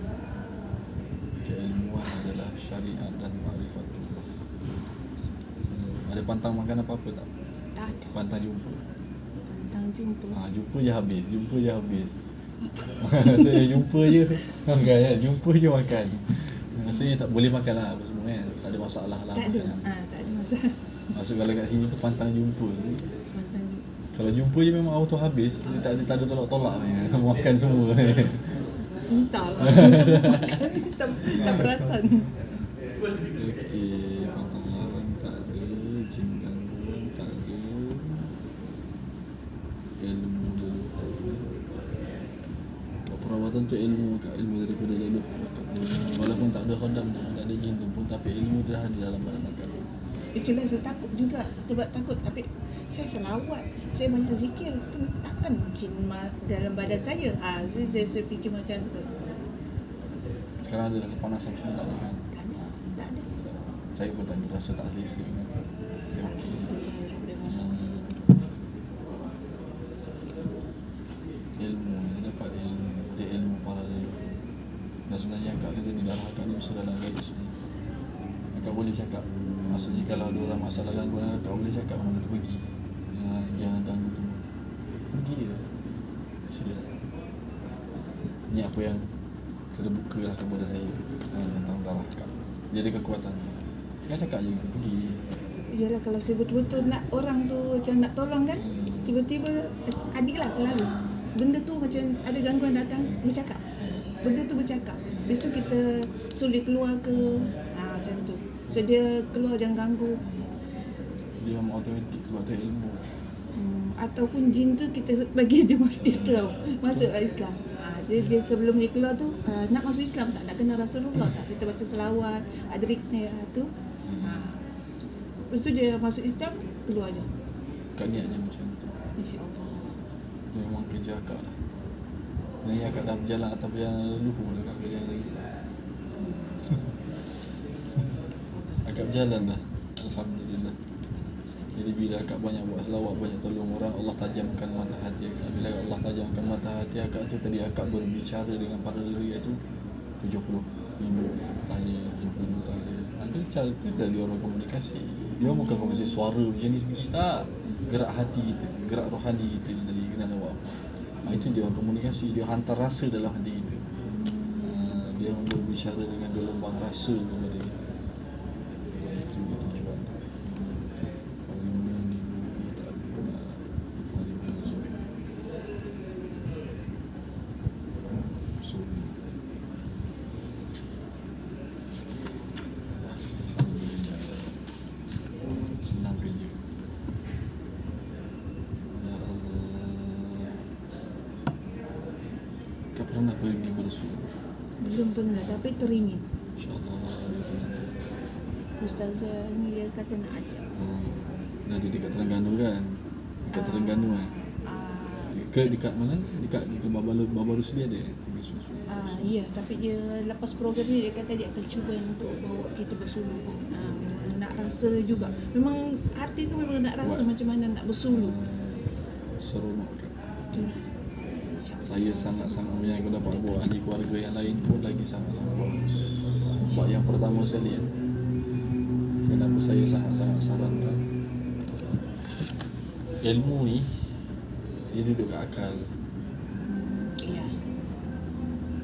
Keilmuan adalah syariat dan ma'rifatullah. Ada pantang makan apa-apa tak? Tak ada. Pantang jumpa. Pantang jumpa. Jumpa je habis. Saya jumpa je makan, jumpa je makan. Rasanya tak boleh makan lah apa semua kan. Tak ada masalah lah. Tak ada. Tak ada masalah. Maksud kalau kat sini tu pantang jumpa. Pantang jumpa. Kalau jumpa je memang auto habis. Dia tak ada tolak-tolak ni. Makan semua. Entahlah. tak perasan. Okey, pantang larang tak ada, jin gangguan tak ada. Ilmu dulu tak ada. Perawatan tu ilmu daripada leluhur akak. Walaupun tak ada khodam tu, tak ada jin tu pun, tapi ilmu dia ada dalam badan akak. Itulah saya takut juga. Sebab takut tapi saya selawat, saya banyak zikir, takkan jin dalam badan saya. Saya fikir macam tu. Sekarang ada rasa panas sama semua tak ada kan? Tak ada. Saya pun tak terasa tak selesa dengan akak. Saya okey. Ilmu, dia dapat ilmu. Dia ilmu para leluhur. Dan sebenarnya akak kata di darah akak ni besar dalam gaib sebenarnya. Akak boleh cakap. Maksudnya kalau ada orang masalah gangguan akak boleh cakap mana tu pergi. Jangan ganggu tu. Pergi dia. Serius. Ni apa yang terbuka lah kepada saya tentang darah akak. Dia ada kekuatan. Dia cakap je pergi. Yalah kalau saya betul-betul nak orang tu macam nak tolong kan, tiba-tiba adik lah selalu. Benda tu macam ada gangguan datang, bercakap. Benda tu bercakap. Lepas tu kita sulit keluar ke macam tu. So dia keluar jangan ganggu. Dia memang automatik sebab tu ilmu. Ataupun jin tu kita bagi dia masuk Islam. Masuklah Islam. Dia sebelum dia keluar tu nak masuk Islam tak? Nak kenal Rasulullah tak? Kita baca selawat, adriknya tu. Lepas tu dia masuk Islam, keluar je. akak niatnya macam tu. InsyaAllah. Memang kerja akak lah. Ni akak dah berjalan atas perjalanan luhur dah, akak kerja risau. Akak berjalan dah, alhamdulillah. Jadi bila akak banyak buat selawat, banyak tolong orang, Allah tajamkan mata hati akak. Bila Allah tajamkan mata hati akak tu, tadi akak berbicara dengan para leluhur iaitu 70 ribu tanya, 70 ribu tanya. Itu cara tu dari orang komunikasi. Dia bukan komunikasi suara macam ni sebegini, tak. Gerak hati kita, gerak rohani kita ni tadi kena awak. Itu dia orang komunikasi, dia hantar rasa dalam hati kita. Dia berbicara dengan gelombang rasa kepada kita. Itu dia tujuan. Senang kerja. Ya Allah. Kau pernah pergi bersuara? Belum pernah, tapi teringin. InsyaAllah senang. Ustazah ni dia kata nak ajak. Dah dia dekat Terengganu kan? Dekat Terengganu kan? Dekat mana? Dekat Babaru dia ada. Ya, tapi dia lepas program ni dia kata dia akan cuba untuk bawa kita bersuluh. Nak rasa juga. Memang hati tu memang nak rasa macam mana nak bersuluh. Seronok kan? Itulah. Saya sangat-sangat menyayangkan dapat bawa ahli keluarga yang lain pun lagi sangat-sangat bagus. Sebab yang pertama sekali kan, kenapa saya sangat-sangat sarankan ilmu ni dia duduk kat akal. Ya.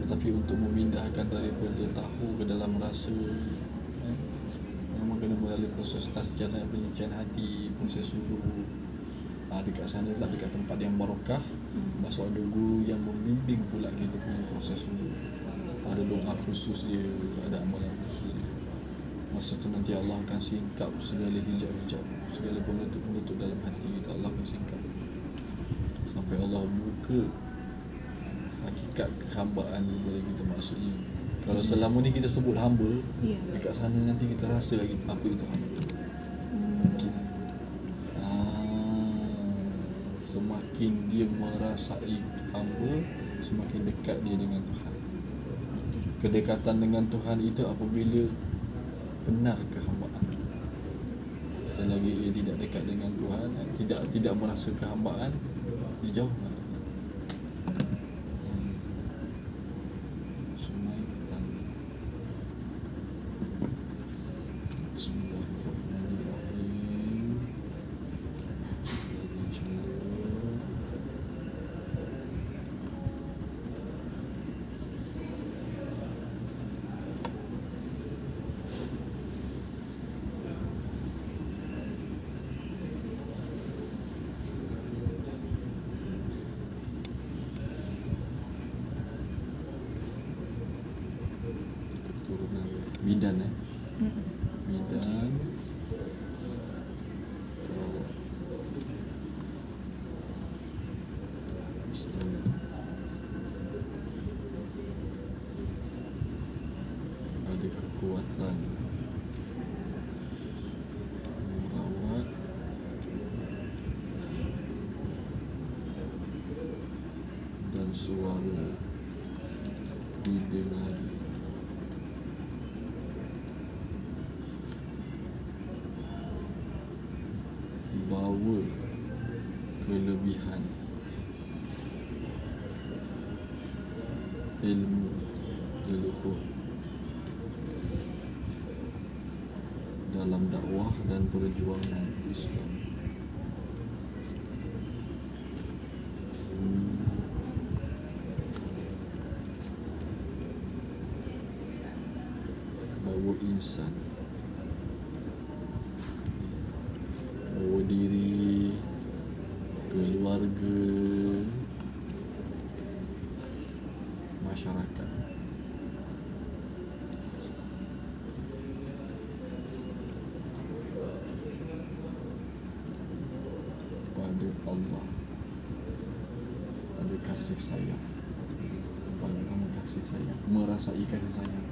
Tetapi untuk memindahkan daripada tahu ke dalam rasa kan, memang kena melalui proses tazkiyah dan penyucian hati, proses suluh. Dekat sana tak dekat tempat yang barokah. Masuk ada guru yang membimbing pula kita punya proses suluh. Ada doa khusus dia, ada amalan khusus dia. Masa tu nanti Allah akan singkap segala hijab-hijab, segala penutup-penutup dalam hati kita, Allah akan singkap sampai Allah buka hakikat kehambaan kepada kita. Maksudnya kalau selama ni kita sebut hamba, Ya. dekat sana nanti kita rasa lagi apa itu hamba. Kita semakin dia merasai hamba, semakin dekat dia dengan Tuhan. Kedekatan dengan Tuhan itu apabila benar kehambaan. Selagi ia tidak dekat dengan Tuhan, tidak merasa kehambaan, dia jauh dengan Tuhan. Semua petanda. Bismillahirrahmanirrahim. Keturunan bidan bidan ada kekuatan merawat dan suara didengar bawa kelebihan ilmu leluhur dalam dakwah dan perjuangan Islam. Bawa insan, bawa diri, keluarga, masyarakat. Pada Allah, ada kasih sayang, pada kamu kasih sayang, merasai kasih sayang.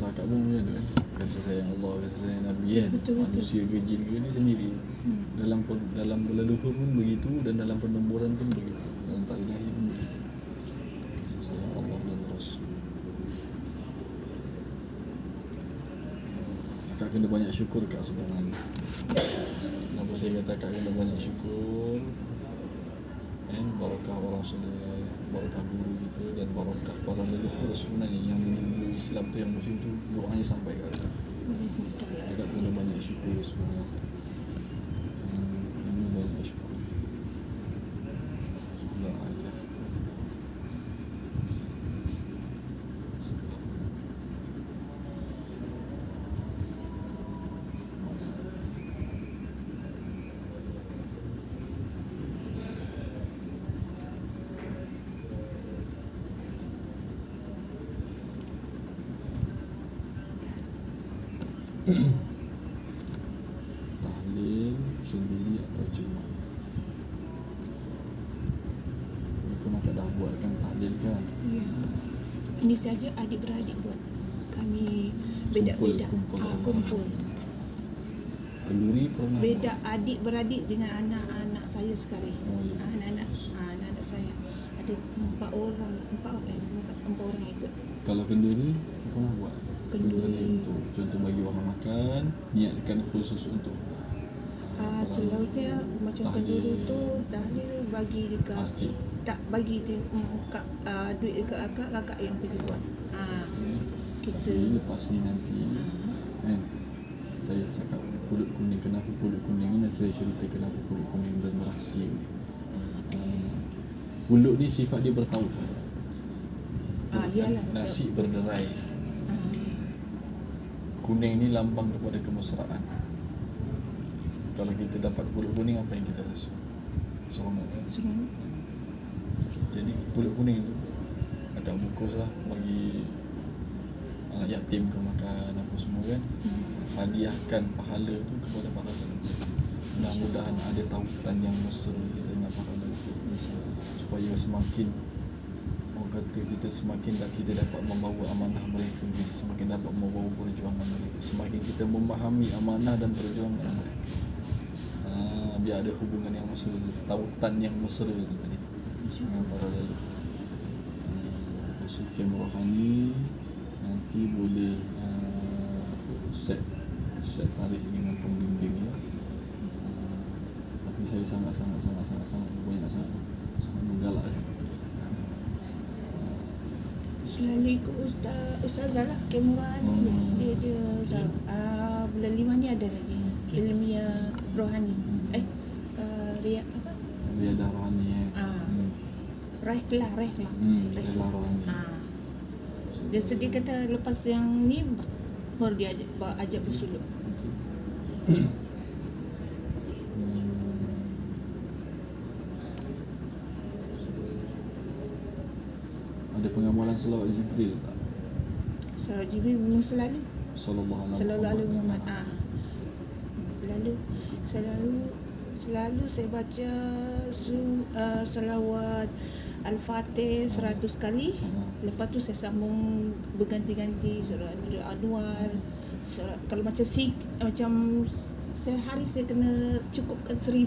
cakap pun macam tu kan. Kasih sayang Allah, kasih sayang Nabi kan. Betul. Manusia ke jin ke ni sendiri. Dalam leluhur pun begitu dan dalam penemburan pun begitu. Dalam tak ilahi pun begitu. Kasih sayang Allah dan Rasul. Kak kena banyak syukur Kak sebenarnya. Kenapa saya kata Kak kena banyak syukur? Kan barakah orang soleh, barakah guru kita dan barakah para leluhur sebenarnya yang dulu Islam tu, yang Muslim tu, doanya sampai kat Kak. Kak kena banyak syukur sebenarnya. Kena banyak syukur. Sebelah ayah. Tahlil sendiri atau cuma? Ini pun akak dah buat kan tahlil kan? Ya. Ini saja adik-beradik buat. Kami beda-beda. Kumpul. Kenduri pernah? Beda adik-beradik dengan anak-anak saya sekali. Oh, ya. Anak-anak saya. Ada 4 orang ikut. Kalau kenduri pernah buat? Kenduri. Untuk contoh bagi orang makan, niatkan khusus untuk Selalunya macam tahlil. kenduri tu tahlil bagi dekat masjid. tak bagi dia duit dekat kakak yang pergi buat. Kita Tapi lepas ni nanti kan, saya cakap pulut kuning. Kenapa pulut kuning ni? Saya cerita kenapa pulut kuning dan rahsia. Pulut ni sifat dia bertaut. Iyalah. Nasi berderai. Kuning ni lambang kepada kemesraan. Kalau kita dapat pulut kuning, apa yang kita rasa? Seronok kan? Seronok. Jadi pulut kuning tu agak bungkus lah bagi anak yatim ke makan apa semua kan. Hadiahkan pahala tu kepada para leluhur. Mudah-mudahan ada tautan yang mesra kita dengan para leluhur, supaya semakin kata kita semakin kita dapat membawa amanah mereka, kita semakin dapat membawa perjuangan mereka, semakin kita memahami amanah dan perjuangan mereka. Biar ada hubungan yang mesra, tautan yang mesra tu tadi dengan para leluhur. Lepas tu kem rohani nanti boleh set tarikh dengan pembimbing ya. Tapi saya sangat banyak sangat menggalakkan. Selalu ikut Ustazah lah Kemurahan ni. Dia bulan 5 ni ada lagi ilmiah rohani. Riadah rohani Rehlah Rehlah rohani. Dia sedia kata lepas yang ni baru dia ajak bersuluk. Ada pengamalan selawat Jibril tak? Surah Jibril memang selalu Sallallahu alaihi Muhammad. Selalu saya baca selawat Al-Fatih 100 kali. Lepas tu saya sambung berganti-ganti surah Al-Anwar. Kalau macam sehari saya kena cukupkan 1000.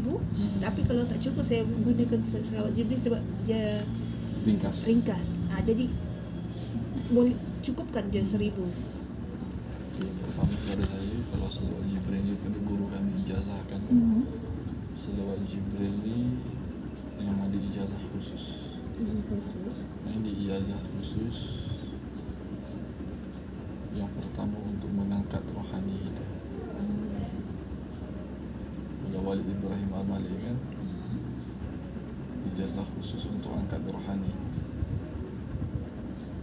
Tapi kalau tak cukup saya gunakan selawat Jibril sebab dia ringkas. Jadi boleh cukupkan je 1000. Yang pertama kepada saya, kalau selawat Jibril ni pada guru kami ijazahkan. Selawat Jibril ni yang ada ijazah khusus. Ini ijazah khusus. Yang pertama untuk mengangkat rohani kita. Pada Walid Ibrahim Al-Malik kan, ijazah khusus untuk angkat rohani.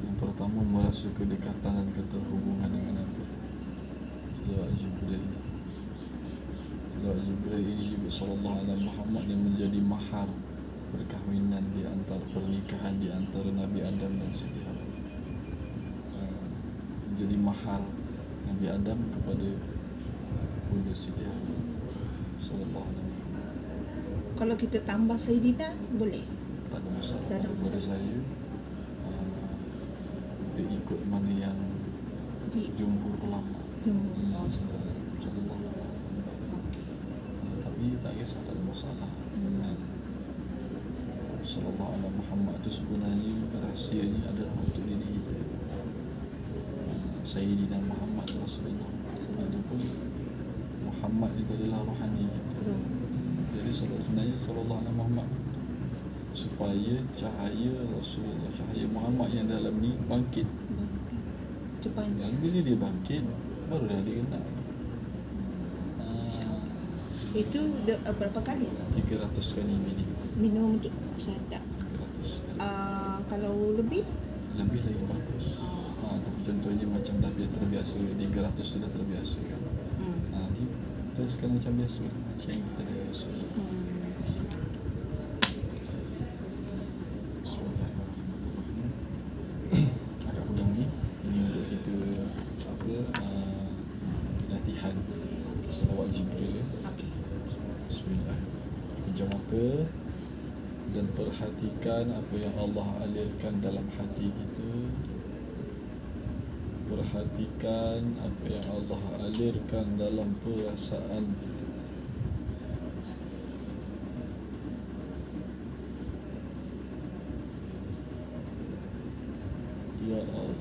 Yang pertama merasa kedekatan dan keterhubungan dengan Nabi. Selawat Jibril. Selawat Jibril ini juga sallallahu alaihi Muhammad yang menjadi mahar perkahwinan di antara pernikahan di antara Nabi Adam dan Siti Hawa. Menjadi mahar Nabi Adam kepada Bunda Siti Hawa sallallahu alaihi Muhammad. Kalau kita tambah Sayyidina boleh. Tak ada masalah. Tak ada Kepada masalah. saya kita ikut mana yang di jumhur ulama. jumlah Sallallahu alaihi wasallam. Tapi tak kisah, tak ada masalah. Sallallahu alaihi Muhammad itu sebenarnya rahsianya adalah untuk diri kita. Sayyidina Muhammad Rasulullah. Adapun Muhammad itu adalah rohani kita. Jadi sebenarnya Sallallahu alaihi Muhammad supaya cahaya Rasulullah, cahaya Muhammad yang dalam ni bangkit. Dan bila dia bangkit, baru dah dikenal. Itu berapa kali 300 kali minimum. minum untuk sadar? 300 kali. Kalau lebih Lebih lagi bagus. Tapi contohnya macam dah dia terbiasa 300 sudah terbiasa kan. Dia teruskan macam biasa, macam yang kita dah biasa. Bismillahirrahmanirrahim. Agak pegang ni. Ini untuk kita latihan selawat Jibril ya. Bismillahirrahmanirrahim. Pejam mata dan perhatikan apa yang Allah alirkan dalam hati kita. Perhatikan apa yang Allah alirkan dalam perasaan kita. Ya Allah,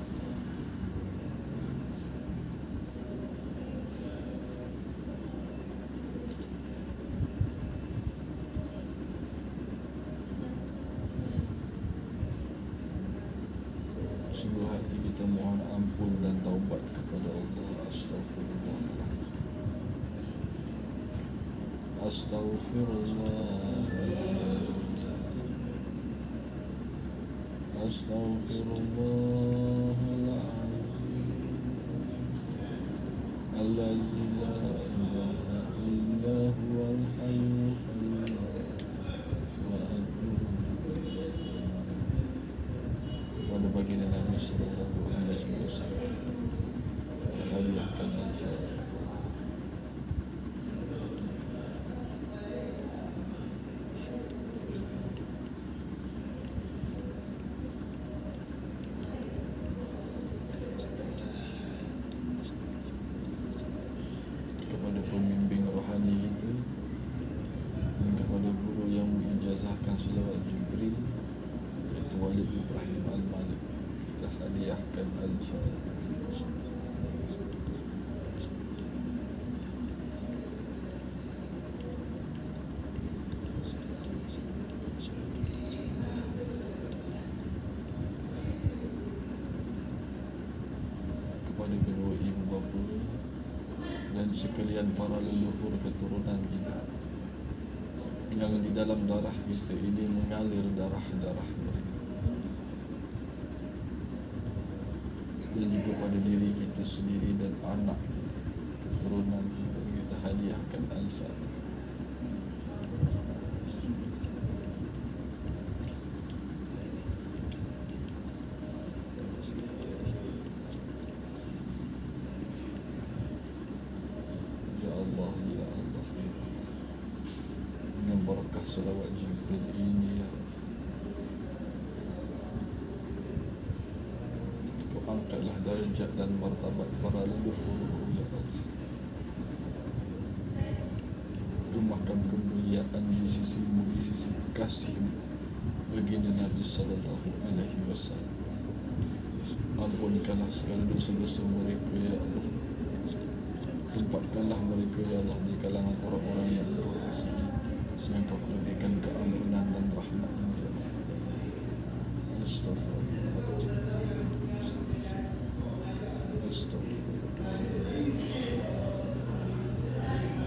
sungguh hati kita mohon ampun dan taubat kepada Allah. Astaghfirullah. Astaghfirullah. Astaghfirullahaladzim. Alladzi la ilaha illa huwal hayyul qayyum. Wa atubu kepada baginda Nabi sallallahu alaihi wasallam. Kita hadiahkan al-Fatihah. Kepada pembimbing rohani kita dan kepada guru yang mengijazahkan selawat Jibril, iaitu Walid Ibrahim Al-Malik, kita hadiahkan al-Fatihah. Kepada kedua ibu bapa dan sekalian para leluhur keturunan kita yang di dalam darah kita ini mengalir darah-darah mereka, dan juga pada diri kita sendiri dan anak kita, keturunan kita, kita hadiahkan al-Fatihah. Ya Allah, ya Allah, dengan barakah selawat Jibril ini ya Allah, Kau angkatlah darjat dan martabat para leluhurku ya Allah. Rumahkan kemuliaan di sisimu, di sisi kekasihmu baginda Nabi sallallahu alaihi wasallam. Ampunkanlah segala dosa-dosa mereka ya Allah. Tempatkanlah mereka ya Allah di kalangan orang-orang yang Kau kasihi, yang Kau kurniakan keampunan dan rahmat-Mu ya Allah. Astaghfirullah. Astaghfirullah.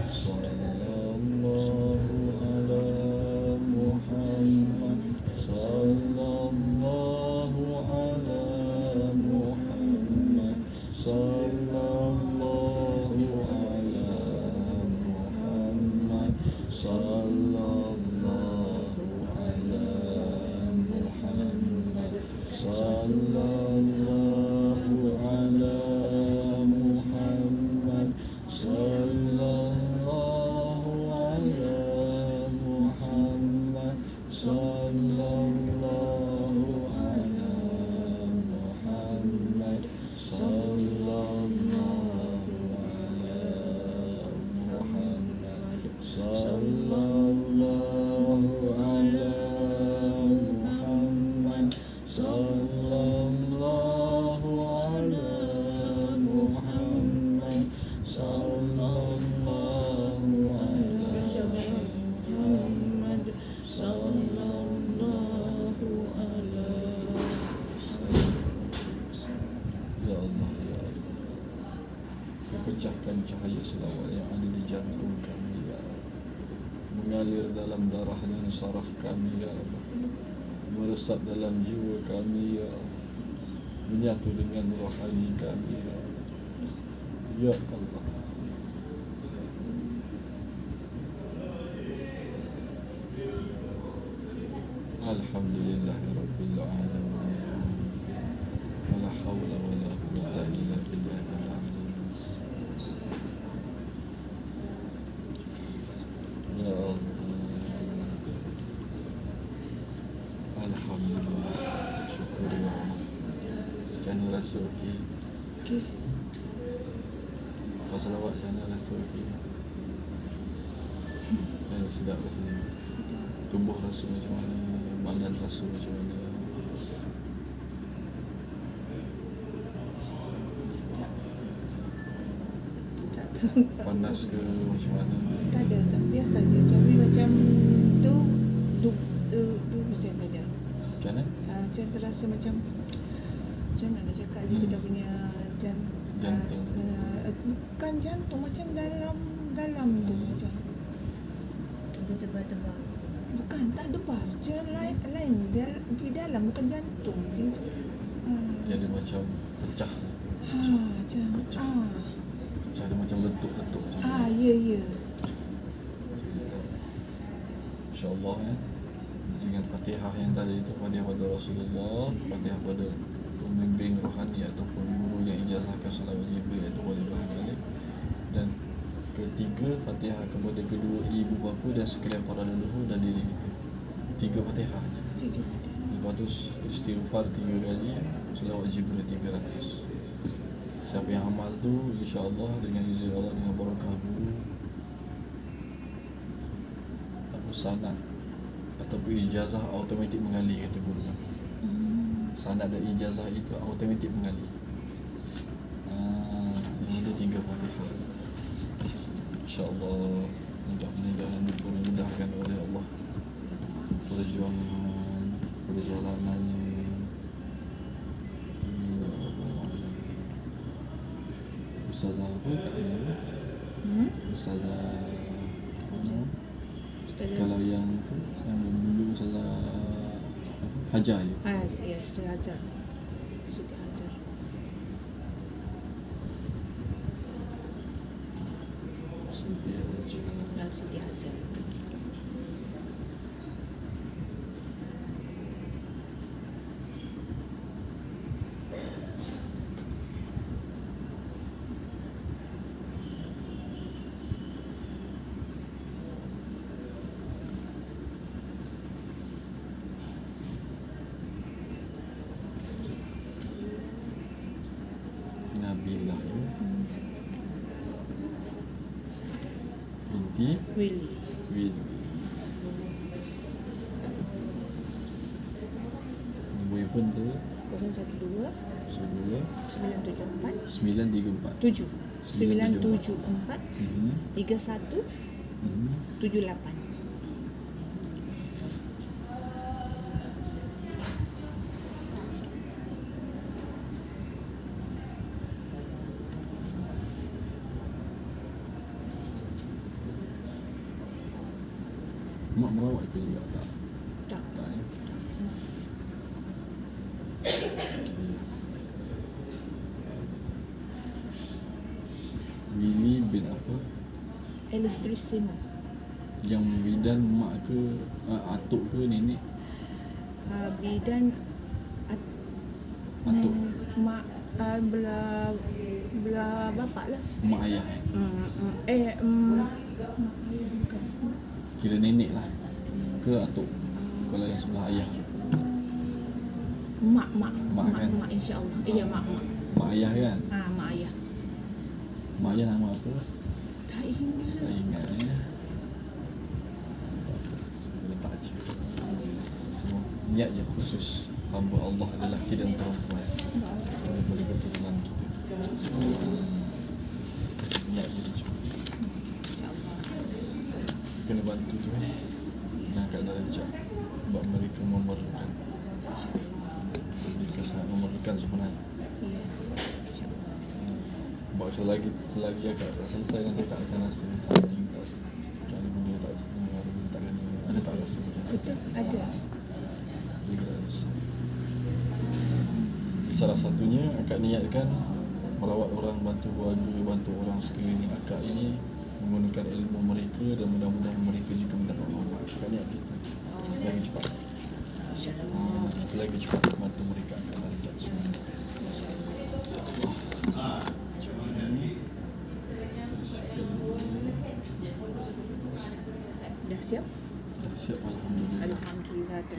Sallallahu ala Muhammad. Sallallahu ala Muhammad. Sallallahu ala Muhammad. Sallallahu ala Muhammad. Sallallahu ala Muhammad. Sallallahu ala Muhammad. Sallallahu ala Muhammad. Sallallahu sallallahu ala Muhammad sallallahu ala Muhammad sallallahu ala Muhammad sallallahu ala. Ya Allah, ya Allah, Kau pecahkan cahaya selawat yang ada di jantung kami, ya Allah, mengalir dalam darah dan saraf kami, ya Allah, meresap dalam jiwa kami, ya Allah, menyatu dengan rohani kami, ya Allah. Ya Allah. Alhamdulillahirabbil alamin. Wala haula wala quwwata illa billahil aliyyil azim. Ya Allah. Alhamdulillah. Syukur ya Allah. Sekian rasa okey. Okey. Kau selawat sana rasa okey. Sedap rasanya. Tubuh rasa macam mana, badan rasa macam mana. Tak tahu. Panas ke macam mana? Tak ada, tak biasa je. Tapi macam tu macam tak ada. Macam mana? Macam terasa macam mana nak cakap dia kita punya Jantung. bukan jantung, macam dalam tu macam. Debar-debar. Bukan, tak debar je, lain di dalam, bukan jantung je macam. Jadi macam pecah. Macam Pecah. Macam ada macam letup-letup macam tu. ya. InsyaAllah dengan Fatihah yang tadi itu, Fatihah pada Rasulullah, Fatihah pada pembimbing rohani ataupun guru yang ijazahkan salawat Jibril iaitu Wali Ibrahim Khalil, dan ketiga Fatihah kepada kedua ibu bapa dan sekalian para leluhur dan diri kita. 3 Fatihah je. Lepas tu istighfar 3 kali, salawat Jibril 300. Siapa yang amal tu, insya-Allah dengan izin Allah, dengan barakah guru, sanad ataupun ijazah automatik mengalir, kata guru. Sanad dan ijazah itu automatik mengalir. Yang ada 3 Fatihah. InsyaAllah mudah-mudahan dipermudahkan oleh Allah perjalanannya. Ustazah apa? Ustazah kalau yang tu, yang dulu Ustazah Hajar je. Ya, Siti Hajar. Siti Hajar. Siti Hajar. Nabilah binti Willy. Nombor handphone tu 012 974 934 7 974 31 78. Mak merawat ke juga? Tak. Tak. Tak ya? Willy bin apa? Elustrissimo. Yang bidan mak ke, atuk ke nenek? Bidan Atuk. mak belah bapak lah. Mak ayah Mak ayah bukan. Kira nenek lah ke atuk? Kalau yang sebelah ayah, Mak kan? mak insya-Allah. Iya, mak. Mak ayah kan? Mak ayah. Mak ayah nama apa? Tak ingat. Tak ingat ya. niat je khusus hamba Allah lelaki dan perempuan daripada keturunan kita. Niat je tu. InsyaAllah. Kena bantu tu angkat darjat sebab mereka memerlukan. InsyaAllah. Mereka sangat memerlukan sebenarnya. Ya. InsyaAllah. Sebab selagi akak tak selesai nanti akak akan rasa something tak ada benda tak ada benda tak kena, ada tak rasa macam tu. Betul, ada. Jadi tak rasa. Salah satunya akak niatkan merawat orang, bantu keluarga, bantu orang sekeliling akak ini menggunakan ilmu mereka dan mudah-mudahan mereka juga mendapat manfaat. Akak niat gitu. Lagi cepat. InsyaAllah. Lagi cepat bantu mereka akan darjat semua. Dah siap? Siap, alhamdulillah. Alhamdulillah. Terima